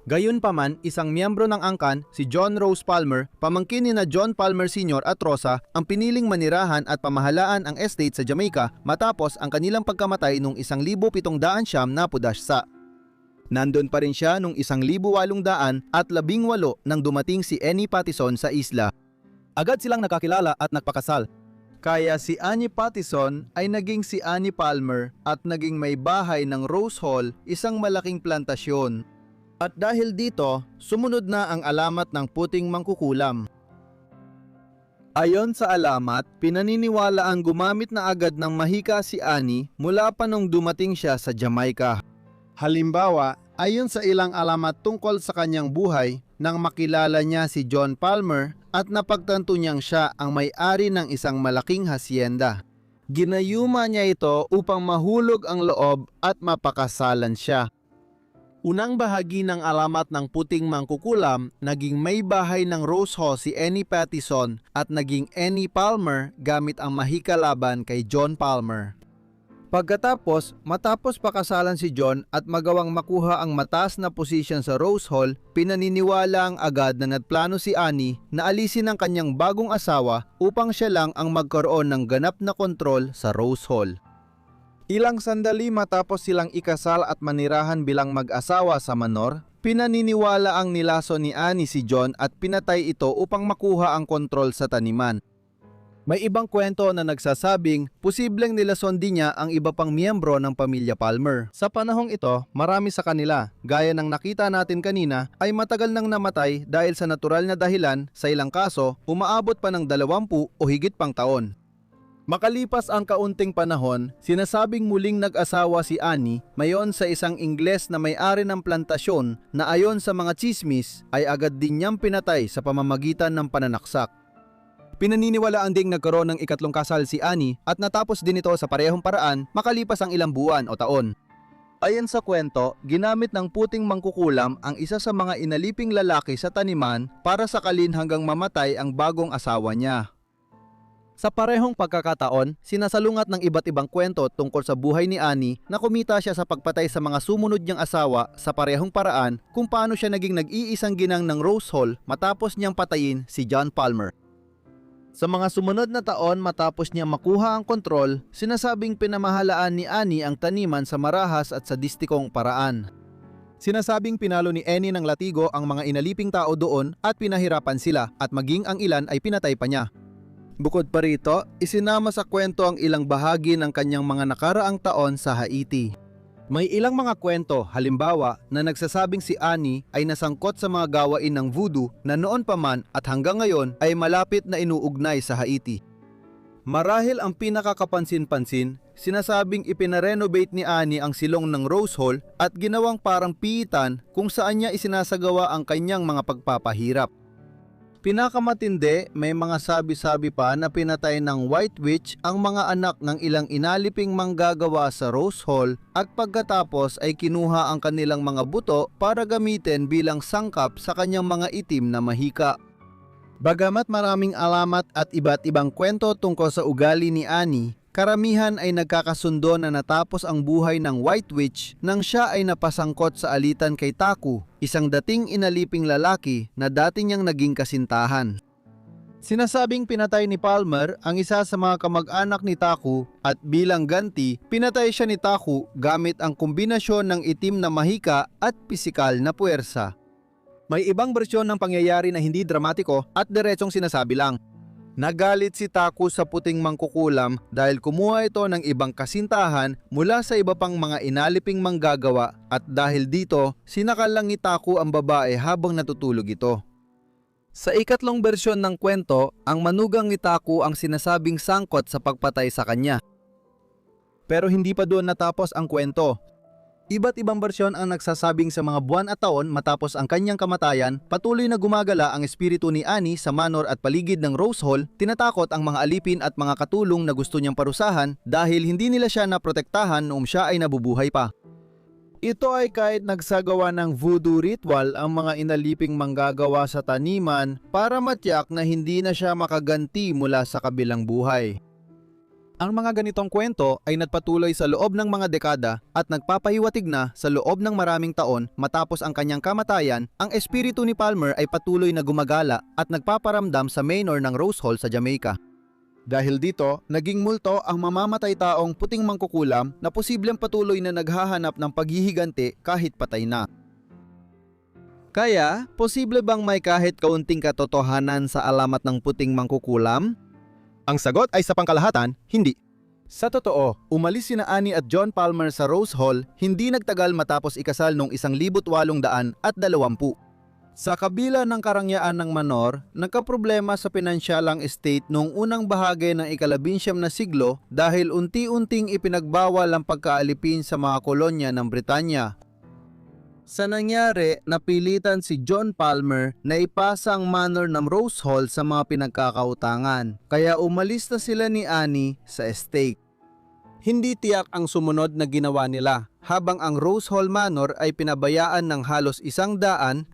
Gayunpaman, isang miyembro ng angkan, si John Rose Palmer, pamangkin ni na John Palmer Sr. at Rosa, ang piniling manirahan at pamahalaan ang estate sa Jamaica matapos ang kanilang pagkamatay noong 1770. Nandun pa rin siya noong 1818 nang dumating si Annie Patterson sa isla. Agad silang nakakilala at nagpakasal. Kaya si Annie Patterson ay naging si Annie Palmer at naging may bahay ng Rose Hall, isang malaking plantasyon. At dahil dito, sumunod na ang alamat ng puting mangkukulam. Ayon sa alamat, pinaniniwala ang gumamit na agad ng mahika si Annie mula pa nung dumating siya sa Jamaica. Halimbawa, ayon sa ilang alamat tungkol sa kanyang buhay, nang makilala niya si John Palmer at napagtanto niyang siya ang may-ari ng isang malaking hasyenda. Ginayuma niya ito upang mahulog ang loob at mapakasalan siya. Unang bahagi ng alamat ng puting mangkukulam, naging may bahay ng Rose Hall si Annie Patterson at naging Annie Palmer gamit ang mahika laban kay John Palmer. Matapos pakasalan si John at magawang makuha ang mataas na posisyon sa Rose Hall, pinaniniwala ang agad na nagplano si Annie na alisin ang kanyang bagong asawa upang siya lang ang magkaroon ng ganap na kontrol sa Rose Hall. Ilang sandali matapos silang ikasal at manirahan bilang mag-asawa sa manor, pinaniniwala ang nilaso ni Annie si John at pinatay ito upang makuha ang kontrol sa taniman. May ibang kwento na nagsasabing posibleng nilason din niya ang iba pang miyembro ng pamilya Palmer. Sa panahong ito, marami sa kanila, gaya ng nakita natin kanina, ay matagal nang namatay dahil sa natural na dahilan, sa ilang kaso, umaabot pa ng 20 o higit pang taon. Makalipas ang kaunting panahon, sinasabing muling nag-asawa si Annie mayon sa isang Ingles na may-ari ng plantasyon na ayon sa mga tsismis ay agad din niyang pinatay sa pamamagitan ng pananaksak. Pinaniniwalaan ding nagkaroon ng ikatlong kasal si Annie at natapos din ito sa parehong paraan makalipas ang ilang buwan o taon. Ayon sa kwento, ginamit ng puting mangkukulam ang isa sa mga inaliping lalaki sa taniman para sakalin hanggang mamatay ang bagong asawa niya. Sa parehong pagkakataon, sinasalungat ng iba't ibang kwento tungkol sa buhay ni Annie na kumita siya sa pagpatay sa mga sumunod niyang asawa sa parehong paraan kung paano siya naging nag-iisang ginang ng Rose Hall matapos niyang patayin si John Palmer. Sa mga sumunod na taon matapos niya makuha ang kontrol, sinasabing pinamahalaan ni Annie ang taniman sa marahas at sadistikong paraan. Sinasabing pinalo ni Annie ng latigo ang mga inaliping tao doon at pinahirapan sila at maging ang ilan ay pinatay pa niya. Bukod pa rito, isinama sa kwento ang ilang bahagi ng kanyang mga nakaraang taon sa Haiti. May ilang mga kwento, halimbawa, na nagsasabing si Annie ay nasangkot sa mga gawain ng voodoo na noon pa man at hanggang ngayon ay malapit na inuugnay sa Haiti. Marahil ang pinakakapansin-pansin, sinasabing ipinarenovate ni Annie ang silong ng Rose Hall at ginawang parang piitan kung saan niya isinasagawa ang kanyang mga pagpapahirap. Pinakamatindi, may mga sabi-sabi pa na pinatay ng White Witch ang mga anak ng ilang inaliping manggagawa sa Rose Hall at pagkatapos ay kinuha ang kanilang mga buto para gamitin bilang sangkap sa kanyang mga itim na mahika. Bagamat maraming alamat at iba't ibang kwento tungkol sa ugali ni Annie, karamihan ay nagkakasundo na natapos ang buhay ng White Witch nang siya ay napasangkot sa alitan kay Taku, isang dating inaliping lalaki na dati niyang naging kasintahan. Sinasabing pinatay ni Palmer ang isa sa mga kamag-anak ni Taku at bilang ganti, pinatay siya ni Taku gamit ang kombinasyon ng itim na mahika at pisikal na puwersa. May ibang bersyon ng pangyayari na hindi dramatiko at diretsong sinasabi lang. Nagalit si Taku sa puting mangkukulam dahil kumuha ito ng ibang kasintahan mula sa iba pang mga inaliping manggagawa at dahil dito, sinakal lang ni Taku ang babae habang natutulog ito. Sa ikatlong bersyon ng kwento, ang manugang ni Taku ang sinasabing sangkot sa pagpatay sa kanya. Pero hindi pa doon natapos ang kwento. Iba't ibang bersyon ang nagsasabing sa mga buwan at taon matapos ang kanyang kamatayan, patuloy na gumagala ang espiritu ni Annie sa manor at paligid ng Rose Hall, tinatakot ang mga alipin at mga katulong na gusto niyang parusahan dahil hindi nila siya naprotektahan noong siya ay nabubuhay pa. Ito ay kahit nagsagawa ng voodoo ritual ang mga inaliping manggagawa sa taniman para matiyak na hindi na siya makaganti mula sa kabilang buhay. Ang mga ganitong kwento ay nagpatuloy sa loob ng mga dekada at nagpapahiwatig na sa loob ng maraming taon matapos ang kanyang kamatayan, ang espiritu ni Palmer ay patuloy na gumagala at nagpaparamdam sa manor ng Rose Hall sa Jamaica. Dahil dito, naging multo ang mamamatay taong puting mangkukulam na posibleng patuloy na naghahanap ng paghihiganti kahit patay na. Kaya, posible bang may kahit kaunting katotohanan sa alamat ng puting mangkukulam? Ang sagot ay sa pangkalahatan, hindi. Sa totoo, umalis sina Annie at John Palmer sa Rose Hall hindi nagtagal matapos ikasal noong 1820. Sa kabila ng karangyaan ng manor, nagkaproblema sa pinansyalang estate noong unang bahagi ng ika-19 na siglo dahil unti-unting ipinagbawal ang pagkaalipin sa mga kolonya ng Britanya. Sa nangyari, napilitan si John Palmer na ipasa ang manor ng Rose Hall sa mga pinagkakautangan, kaya umalis na sila ni Annie sa estate. Hindi tiyak ang sumunod na ginawa nila, habang ang Rose Hall Manor ay pinabayaan ng halos 130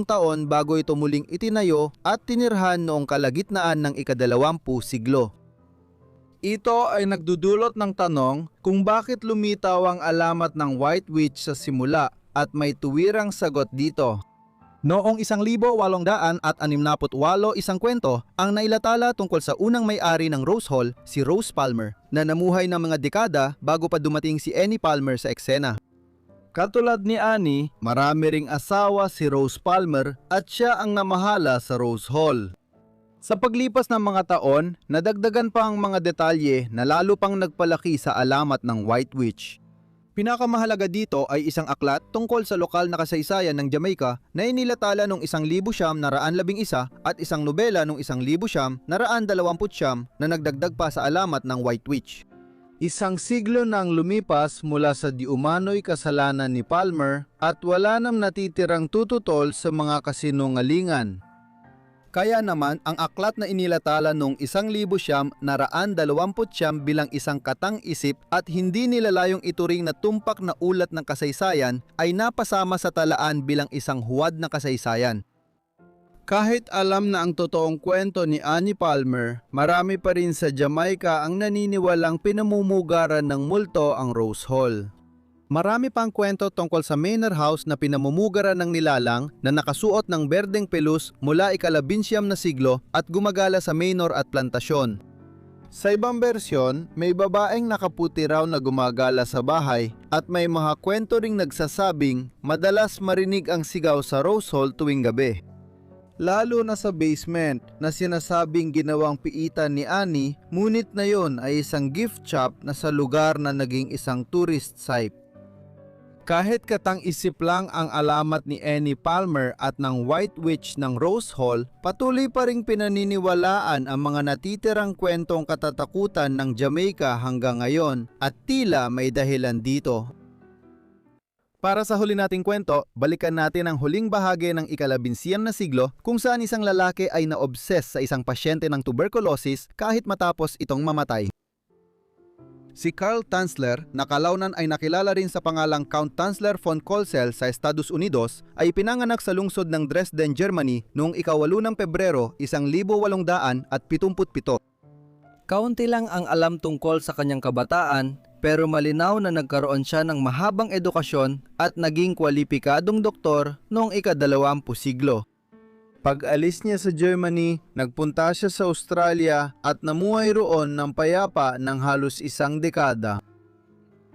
taon bago ito muling itinayo at tinirhan noong kalagitnaan ng ika-20 siglo. Ito ay nagdudulot ng tanong kung bakit lumitaw ang alamat ng White Witch sa simula at may tuwirang sagot dito. Noong 1868 isang kwento ang nailatala tungkol sa unang may-ari ng Rose Hall, si Rose Palmer, na namuhay ng mga dekada bago pa dumating si Annie Palmer sa eksena. Katulad ni Annie, marami ring asawa si Rose Palmer at siya ang namahala sa Rose Hall. Sa paglipas ng mga taon, nadagdagan pa ang mga detalye na lalo pang nagpalaki sa alamat ng White Witch. Pinakamahalaga dito ay isang aklat tungkol sa lokal na kasaysayan ng Jamaica na inilatala noong 1911 at isang nobela noong 1929 na nagdagdag pa sa alamat ng White Witch. Isang siglo nang lumipas mula sa diumano'y kasalanan ni Palmer at wala nang natitirang tututol sa mga kasinungalingan. Kaya naman ang aklat na inilatala noong 1929 bilang isang katang-isip at hindi nilalayong ituring na tumpak na ulat ng kasaysayan ay napasama sa talaan bilang isang huwad na kasaysayan. Kahit alam na ang totoong kwento ni Annie Palmer, marami pa rin sa Jamaica ang naniniwalang pinamumugaran ng multo ang Rose Hall. Marami pang kwento tungkol sa manor house na pinamumugaran ng nilalang na nakasuot ng berdeng pelus mula ika-19 na siglo at gumagala sa manor at plantasyon. Sa ibang bersyon, may babaeng nakaputi raw na gumagala sa bahay at may mga kwento ring nagsasabing madalas marinig ang sigaw sa Rose Hall tuwing gabi. Lalo na sa basement na sinasabing ginawang piitan ni Annie, ngunit na yon ay isang gift shop na sa lugar na naging isang tourist site. Kahit katang-isip lang ang alamat ni Annie Palmer at ng White Witch ng Rose Hall, patuloy pa ring pinaniniwalaan ang mga natitirang kwentong katatakutan ng Jamaica hanggang ngayon at tila may dahilan dito. Para sa huli nating kwento, balikan natin ang huling bahagi ng ika-19 na siglo kung saan isang lalaki ay na-obsess sa isang pasyente ng tuberculosis kahit matapos itong mamatay. Si Karl Tanzler, na kalaunan ay nakilala rin sa pangalang Count Tanzler von Colsel sa Estados Unidos, ay pinanganak sa lungsod ng Dresden, Germany noong ika-8 ng Pebrero 1877. Kaunti lang ang alam tungkol sa kanyang kabataan, pero malinaw na nagkaroon siya ng mahabang edukasyon at naging kwalipikadong doktor noong ika-20 siglo. Pag-alis niya sa Germany, nagpunta siya sa Australia at namuhay roon ng payapa ng halos isang dekada.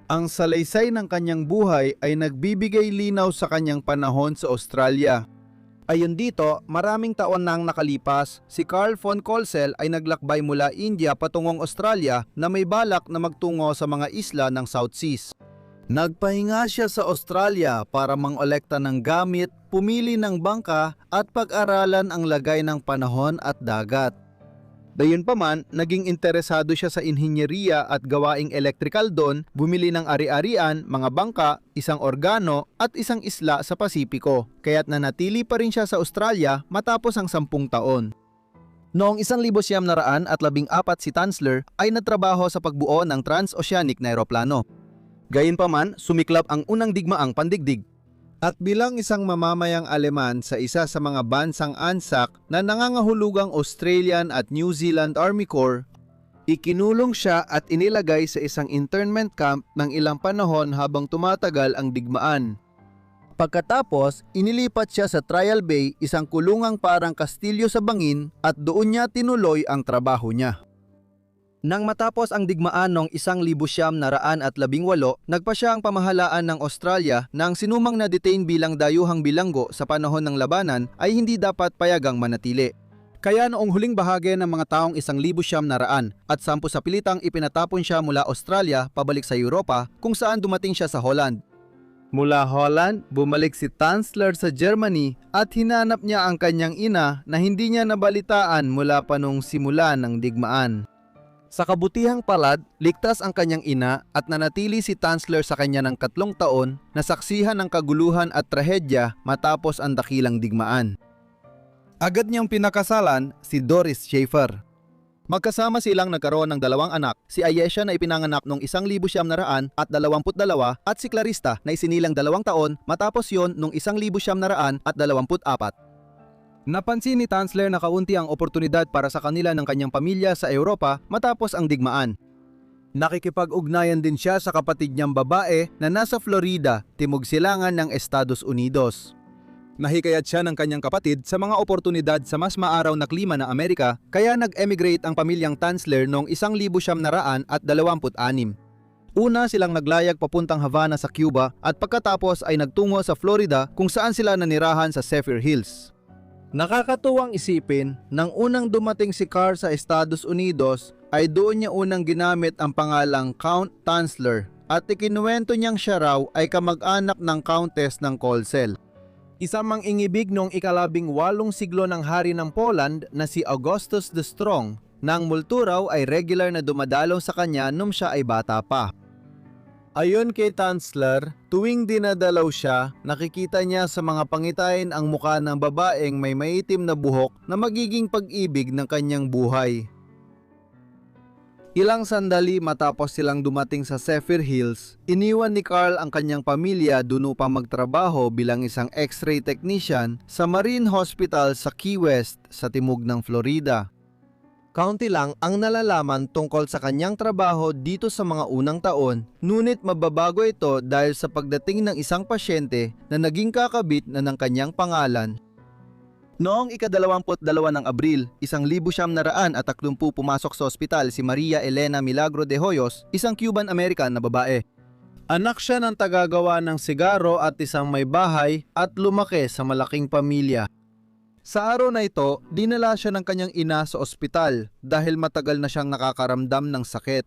Ang salaysay ng kanyang buhay ay nagbibigay linaw sa kanyang panahon sa Australia. Ayon dito, maraming taon nang nakalipas, si Karl von Colsel ay naglakbay mula India patungong Australia na may balak na magtungo sa mga isla ng South Seas. Nagpahinga siya sa Australia para mangolekta ng gamit, pumili ng bangka at pag-aralan ang lagay ng panahon at dagat. Gayunpaman, naging interesado siya sa inhinyeriya at gawaing elektrikal doon, bumili ng ari-arian, mga bangka, isang organo at isang isla sa Pasipiko, kaya't nanatili pa rin siya sa Australia matapos ang 10 taon. Noong 1914 si Tanzler ay natrabaho sa pagbuo ng transoceanic na eroplano. Gayunpaman, sumiklab ang unang digmaang pandigdig. At bilang isang mamamayang Aleman sa isa sa mga bansang ansak na nangangahulugang Australian at New Zealand Army Corps, ikinulong siya at inilagay sa isang internment camp ng ilang panahon habang tumatagal ang digmaan. Pagkatapos, inilipat siya sa Trial Bay, isang kulungang parang kastilyo sa bangin, at doon niya tinuloy ang trabaho niya. Nang matapos ang digmaan noong 1918, nagpa siya ang pamahalaan ng Australia na ang sinumang na-detain bilang dayuhang bilanggo sa panahon ng labanan ay hindi dapat payagang manatili. Kaya noong huling bahagi ng mga taong 1900 at 10 sa pilitang ipinatapon siya mula Australia pabalik sa Europa kung saan dumating siya sa Holland. Mula Holland, bumalik si Tanzler sa Germany at hinanap niya ang kanyang ina na hindi niya nabalitaan mula pa nung simula ng digmaan. Sa kabutihang palad, ligtas ang kanyang ina at nanatili si Tanzler sa kanya ng 3 taon na saksihan ng kaguluhan at trahedya matapos ang dakilang digmaan. Agad niyang pinakasalan si Doris Schaefer. Magkasama silang nagkaroon ng 2 anak, si Ayesha na ipinanganak noong 1922 at si Clarista na isinilang 2 taon matapos yon noong 1924. Napansin ni Tanzler na kaunti ang oportunidad para sa kanila ng kanyang pamilya sa Europa matapos ang digmaan. Nakikipag-ugnayan din siya sa kapatid niyang babae na nasa Florida, timog silangan ng Estados Unidos. Nahikayat siya ng kanyang kapatid sa mga oportunidad sa mas maaraw na klima ng Amerika, kaya nag-emigrate ang pamilyang Tanzler noong 1926. Una silang naglayag papuntang Havana sa Cuba at pagkatapos ay nagtungo sa Florida kung saan sila nanirahan sa Zephyr Hills. Nakakatuwang isipin, nang unang dumating si Carl sa Estados Unidos ay doon niya unang ginamit ang pangalang Count Tanzler at ikinuwento niyang siya raw ay kamag-anak ng Countess ng Colsel. Isa mang ingibig noong ika-18 siglo ng hari ng Poland na si Augustus the Strong, na ang multo raw ay regular na dumadalaw sa kanya nung siya ay bata pa. Ayon kay Tanzler, tuwing dinadalaw siya, nakikita niya sa mga pangitain ang mukha ng babaeng may maitim na buhok na magiging pag-ibig ng kanyang buhay. Ilang sandali matapos silang dumating sa Zephyr Hills, iniwan ni Carl ang kanyang pamilya dun upang magtrabaho bilang isang X-ray technician sa Marine Hospital sa Key West sa timog ng Florida. Kaunti lang ang nalalaman tungkol sa kanyang trabaho dito sa mga unang taon, ngunit mababago ito dahil sa pagdating ng isang pasyente na naging kakabit na ng kanyang pangalan. Noong ika-22 ng Abril, 1930 pumasok sa ospital si Maria Elena Milagro de Hoyos, isang Cuban-American na babae. Anak siya ng tagagawa ng sigaro at isang may bahay at lumaki sa malaking pamilya. Sa araw na ito, dinala siya ng kanyang ina sa ospital dahil matagal na siyang nakakaramdam ng sakit.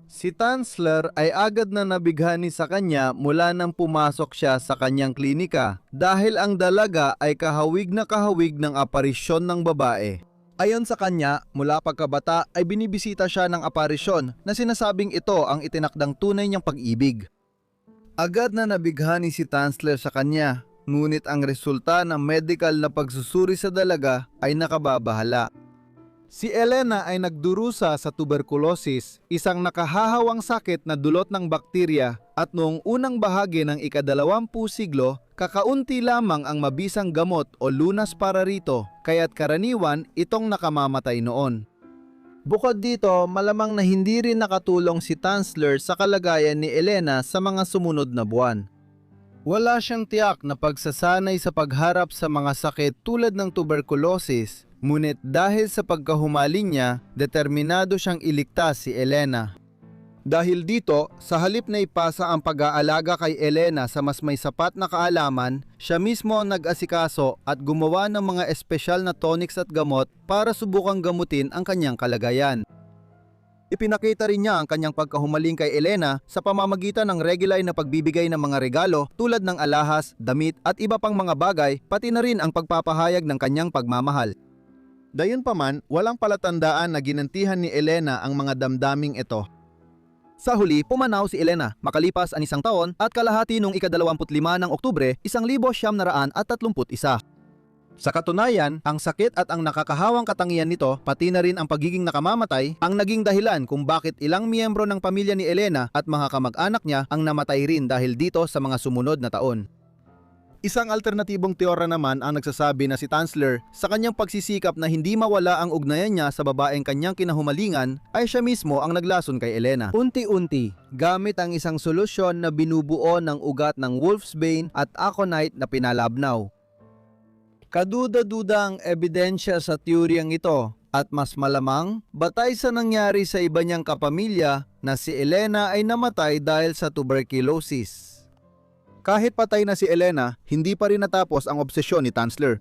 Si Tanzler ay agad na nabighani sa kanya mula nang pumasok siya sa kanyang klinika dahil ang dalaga ay kahawig na kahawig ng aparisyon ng babae. Ayon sa kanya, mula pagkabata ay binibisita siya ng aparisyon na sinasabing ito ang itinakdang tunay niyang pag-ibig. Agad na nabighani si Tanzler sa kanya, ngunit ang resulta ng medical na pagsusuri sa dalaga ay nakababahala. Si Elena ay nagdurusa sa tuberculosis, isang nakahahawang sakit na dulot ng bakterya, at noong unang bahagi ng ika-20 siglo, kakaunti lamang ang mabisang gamot o lunas para rito, kaya't karaniwan itong nakamamatay noon. Bukod dito, malamang na hindi rin nakatulong si Tanzler sa kalagayan ni Elena sa mga sumunod na buwan. Wala siyang tiyak na pagsasanay sa pagharap sa mga sakit tulad ng tuberculosis, ngunit dahil sa pagkahumaling niya, determinado siyang iligtas si Elena. Dahil dito, sa halip na ipasa ang pag-aalaga kay Elena sa mas may sapat na kaalaman, siya mismo ang nag-asikaso at gumawa ng mga espesyal na tonics at gamot para subukang gamutin ang kanyang kalagayan. Ipinakita rin niya ang kanyang pagkahumaling kay Elena sa pamamagitan ng regular na pagbibigay ng mga regalo tulad ng alahas, damit at iba pang mga bagay, pati na rin ang pagpapahayag ng kanyang pagmamahal. Dayunpaman, walang palatandaan na ginantihan ni Elena ang mga damdaming ito. Sa huli, pumanaw si Elena makalipas ang 1 taon at kalahati noong ika-25 ng Oktubre, 1931. Sa katunayan, ang sakit at ang nakakahawang katangian nito, pati na rin ang pagiging nakamamatay, ang naging dahilan kung bakit ilang miyembro ng pamilya ni Elena at mga kamag-anak niya ang namatay rin dahil dito sa mga sumunod na taon. Isang alternatibong teorya naman ang nagsasabi na si Tanzler, sa kanyang pagsisikap na hindi mawala ang ugnayan niya sa babaeng kanyang kinahumalingan, ay siya mismo ang naglason kay Elena. Unti-unti, gamit ang isang solusyon na binubuo ng ugat ng wolfsbane at aconite na pinalabnaw. Kaduda-duda ang ebidensya sa teoryang ito at mas malamang, batay sa nangyari sa iba niyang kapamilya na si Elena ay namatay dahil sa tuberculosis. Kahit patay na si Elena, hindi pa rin natapos ang obsesyon ni Tanzler.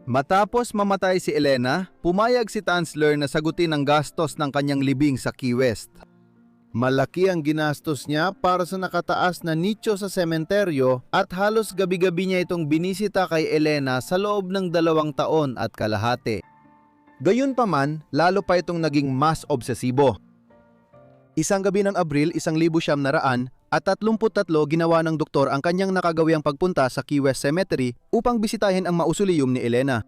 Matapos mamatay si Elena, pumayag si Tanzler na sagutin ang gastos ng kanyang libing sa Key West. Malaki ang ginastos niya para sa nakataas na nicho sa sementeryo at halos gabi-gabi niya itong binisita kay Elena sa loob ng 2 taon at kalahati. Gayunpaman, lalo pa itong naging mas obsesibo. Isang gabi ng Abril 1933 ginawa ng doktor ang kanyang nakagawiang pagpunta sa Key West Cemetery upang bisitahin ang mausoleum ni Elena.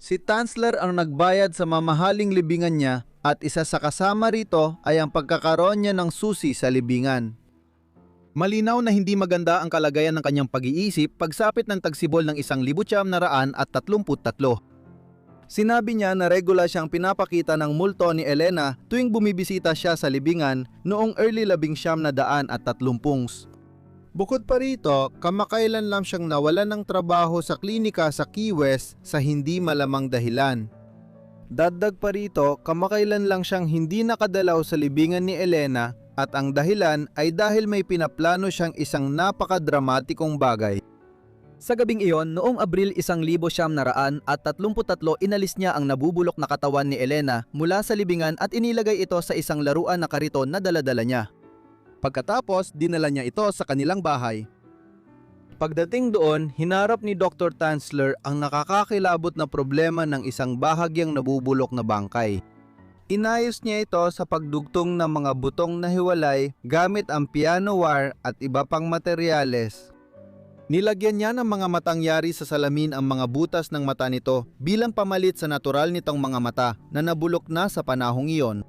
Si Tanzler ang nagbayad sa mamahaling libingan niya at isa sa kasama rito ay ang pagkakaroon niya ng susi sa libingan. Malinaw na hindi maganda ang kalagayan ng kanyang pag-iisip pagsapit ng tagsibol ng 1933. Sinabi niya na regular siyang pinapakita ng multo ni Elena tuwing bumibisita siya sa libingan noong early 1930. Bukod pa rito, kamakailan lang siyang nawalan ng trabaho sa klinika sa Key West sa hindi malamang dahilan. Dagdag pa rito, kamakailan lang siyang hindi nakadalaw sa libingan ni Elena at ang dahilan ay dahil may pinaplano siyang isang napakadramatikong bagay. Sa gabing iyon, noong Abril 1933, inalis niya ang nabubulok na katawan ni Elena mula sa libingan at inilagay ito sa isang laruan na kariton na dala-dala niya. Pagkatapos, dinala niya ito sa kanilang bahay. Pagdating doon, hinarap ni Dr. Tanzler ang nakakakilabot na problema ng isang bahagyang nabubulok na bangkay. Inayos niya ito sa pagdugtong ng mga butong na hiwalay gamit ang piano wire at iba pang materyales. Nilagyan niya ng mga matangyari sa salamin ang mga butas ng mata nito bilang pamalit sa natural nitong mga mata na nabulok na sa panahong iyon.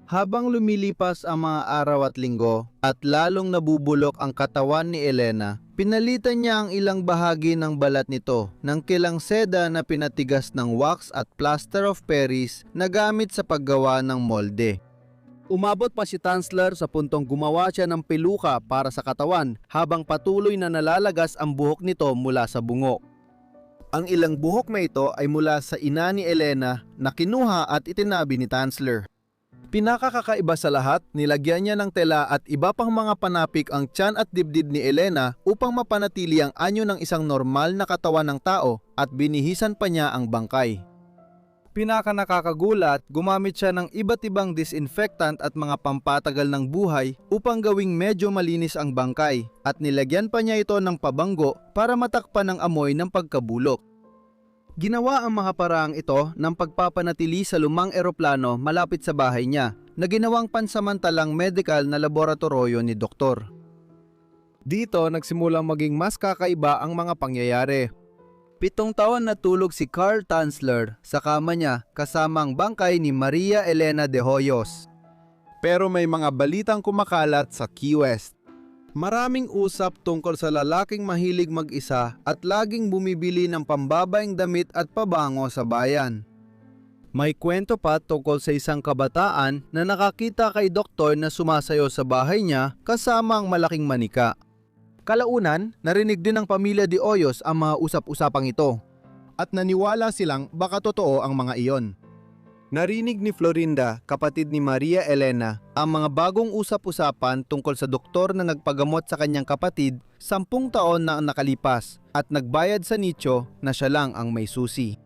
Habang lumilipas ang mga araw at linggo at lalong nabubulok ang katawan ni Elena, pinalitan niya ang ilang bahagi ng balat nito ng kilang seda na pinatigas ng wax at plaster of Paris na gamit sa paggawa ng molde. Umabot pa si Tanzler sa puntong gumawa siya ng peluka para sa katawan habang patuloy na nalalagas ang buhok nito mula sa bungo. Ang ilang buhok na ito ay mula sa ina ni Elena na kinuha at itinabi ni Tanzler. Pinakakakaiba sa lahat, nilagyan niya ng tela at iba pang mga panapik ang tiyan at dibdib ni Elena upang mapanatili ang anyo ng isang normal na katawan ng tao at binihisan pa niya ang bangkay. Pinakanakakagulat, gumamit siya ng iba't ibang disinfectant at mga pampatagal ng buhay upang gawing medyo malinis ang bangkay at nilagyan pa niya ito ng pabanggo para matakpan ang amoy ng pagkabulok. Ginawa ang mga paraang ito ng pagpapanatili sa lumang eroplano malapit sa bahay niya na ginawang pansamantalang medical na laboratorio ni doktor. Dito nagsimulang maging mas kakaiba ang mga pangyayari. 7 taon na tulog si Carl Tanzler sa kama niya kasama ang bangkay ni Maria Elena de Hoyos. Pero may mga balitang kumakalat sa Key West. Maraming usap tungkol sa lalaking mahilig mag-isa at laging bumibili ng pambabaeng damit at pabango sa bayan. May kwento pa tungkol sa isang kabataan na nakakita kay doktor na sumasayo sa bahay niya kasama ang malaking manika. Kalaunan, narinig din ng pamilya de Hoyos ang mga usap-usapang ito at naniwala silang baka totoo ang mga iyon. Narinig ni Florinda, kapatid ni Maria Elena, ang mga bagong usap-usapan tungkol sa doktor na nagpagamot sa kanyang kapatid 10 taon na ang nakalipas at nagbayad sa nicho na siya lang ang may susi.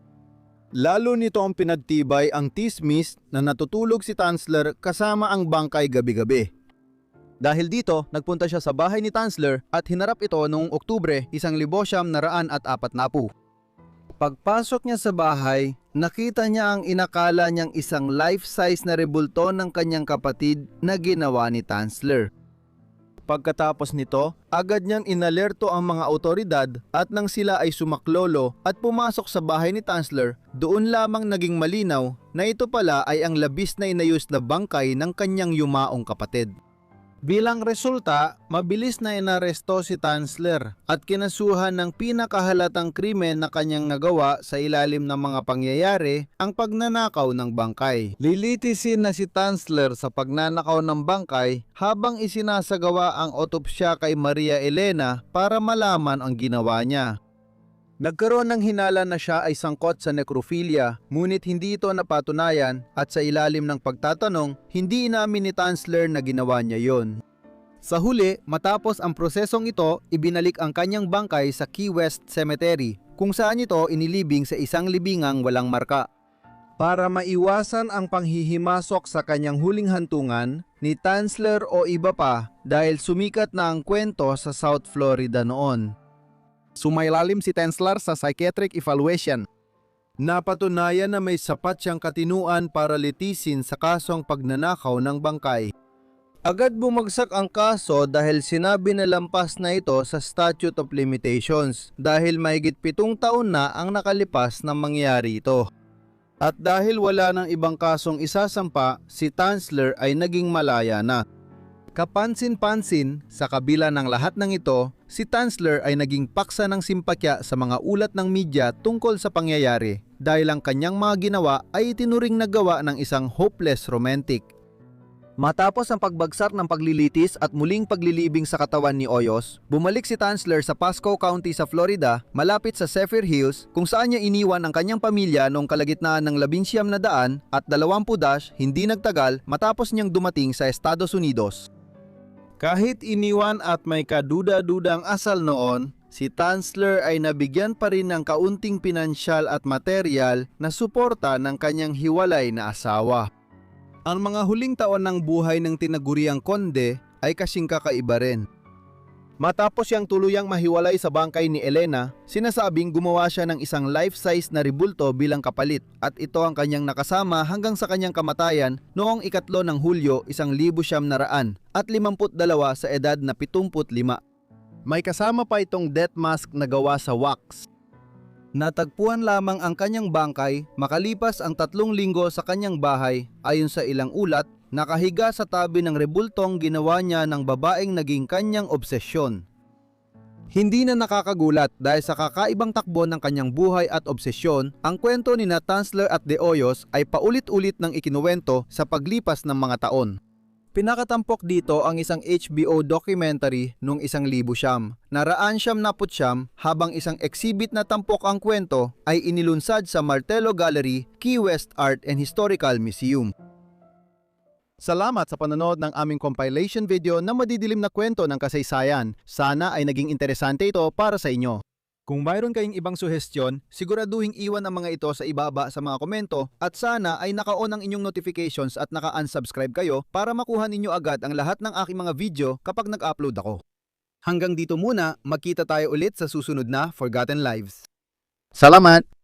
Lalo nito ang pinagtibay ang tismis na natutulog si Tanzler kasama ang bangkay gabi-gabi. Dahil dito, nagpunta siya sa bahay ni Tanzler at hinarap ito noong Oktubre 1940. Pagpasok niya sa bahay, nakita niya ang inakala niyang isang life-size na rebulto ng kanyang kapatid na ginawa ni Tanzler. Pagkatapos nito, agad niyang inalerto ang mga otoridad at nang sila ay sumaklolo at pumasok sa bahay ni Tanzler, doon lamang naging malinaw na ito pala ay ang labis na inayos na bangkay ng kanyang yumaong kapatid. Bilang resulta, mabilis na inaresto si Tanzler at kinasuhan ng pinakahalatang krimen na kanyang nagawa sa ilalim ng mga pangyayari, ang pagnanakaw ng bangkay. Lilitisin na si Tanzler sa pagnanakaw ng bangkay habang isinasagawa ang otopsya kay Maria Elena para malaman ang ginawa niya. Nagkaroon ng hinala na siya ay sangkot sa necrophilia, ngunit hindi ito napatunayan at sa ilalim ng pagtatanong, hindi inamin ni Tanzler na ginawa niya yon. Sa huli, matapos ang prosesong ito, ibinalik ang kanyang bangkay sa Key West Cemetery, kung saan ito inilibing sa isang libingang walang marka. Para maiwasan ang panghihimasok sa kanyang huling hantungan, ni Tanzler o iba pa dahil sumikat na ang kwento sa South Florida noon. Sumailalim si Tanzler sa psychiatric evaluation. Napatunayan na may sapat siyang katinuan para litisin sa kasong pagnanakaw ng bangkay. Agad bumagsak ang kaso dahil sinabi na lampas na ito sa statute of limitations dahil mahigit 7 taon na ang nakalipas nang mangyari ito. At dahil wala ng ibang kasong isasampa, si Tanzler ay naging malaya na. Kapansin-pansin, sa kabila ng lahat ng ito, si Tanzler ay naging paksa ng simpatya sa mga ulat ng media tungkol sa pangyayari dahil ang kanyang mga ginawa ay itinuring na gawa ng isang hopeless romantic. Matapos ang pagbagsak ng paglilitis at muling paglilibing sa katawan ni Hoyos, bumalik si Tanzler sa Pasco County sa Florida, malapit sa Zephyr Hills, kung saan niya iniwan ang kanyang pamilya noong kalagitnaan ng 19 na daan at 20 dash hindi nagtagal matapos niyang dumating sa Estados Unidos. Kahit iniwan at may kaduda-dudang asal noon, si Tanzler ay nabigyan pa rin ng kaunting pinansyal at materyal na suporta ng kanyang hiwalay na asawa. Ang mga huling taon ng buhay ng tinaguriang konde ay kasing kakaiba rin. Matapos siyang tuluyang mahiwalay sa bangkay ni Elena, sinasabing gumawa siya ng isang life-size na rebulto bilang kapalit at ito ang kanyang nakasama hanggang sa kanyang kamatayan noong 3 ng Hulyo 1952 at 52 sa edad na 75. May kasama pa itong death mask na gawa sa wax. Natagpuan lamang ang kanyang bangkay makalipas ang 3 linggo sa kanyang bahay ayon sa ilang ulat. Nakahiga sa tabi ng rebultong ginawa niya ng babaeng naging kanyang obsesyon. Hindi na nakakagulat dahil sa kakaibang takbo ng kanyang buhay at obsesyon, ang kwento ni Tanzler at De Hoyos ay paulit-ulit ng ikinuwento sa paglipas ng mga taon. Pinakatampok dito ang isang HBO documentary noong 1900. Naraan 19 habang isang exhibit na tampok ang kwento ay inilunsad sa Martello Gallery, Key West Art and Historical Museum. Salamat sa panonood ng aming compilation video na madidilim na kwento ng kasaysayan. Sana ay naging interesante ito para sa inyo. Kung mayroon kayong ibang suhestyon, siguraduhing iwan ang mga ito sa ibaba sa mga komento at sana ay naka-on ang inyong notifications at naka-unsubscribe kayo para makuha ninyo agad ang lahat ng aking mga video kapag nag-upload ako. Hanggang dito muna, magkita tayo ulit sa susunod na Forgotten Lives. Salamat!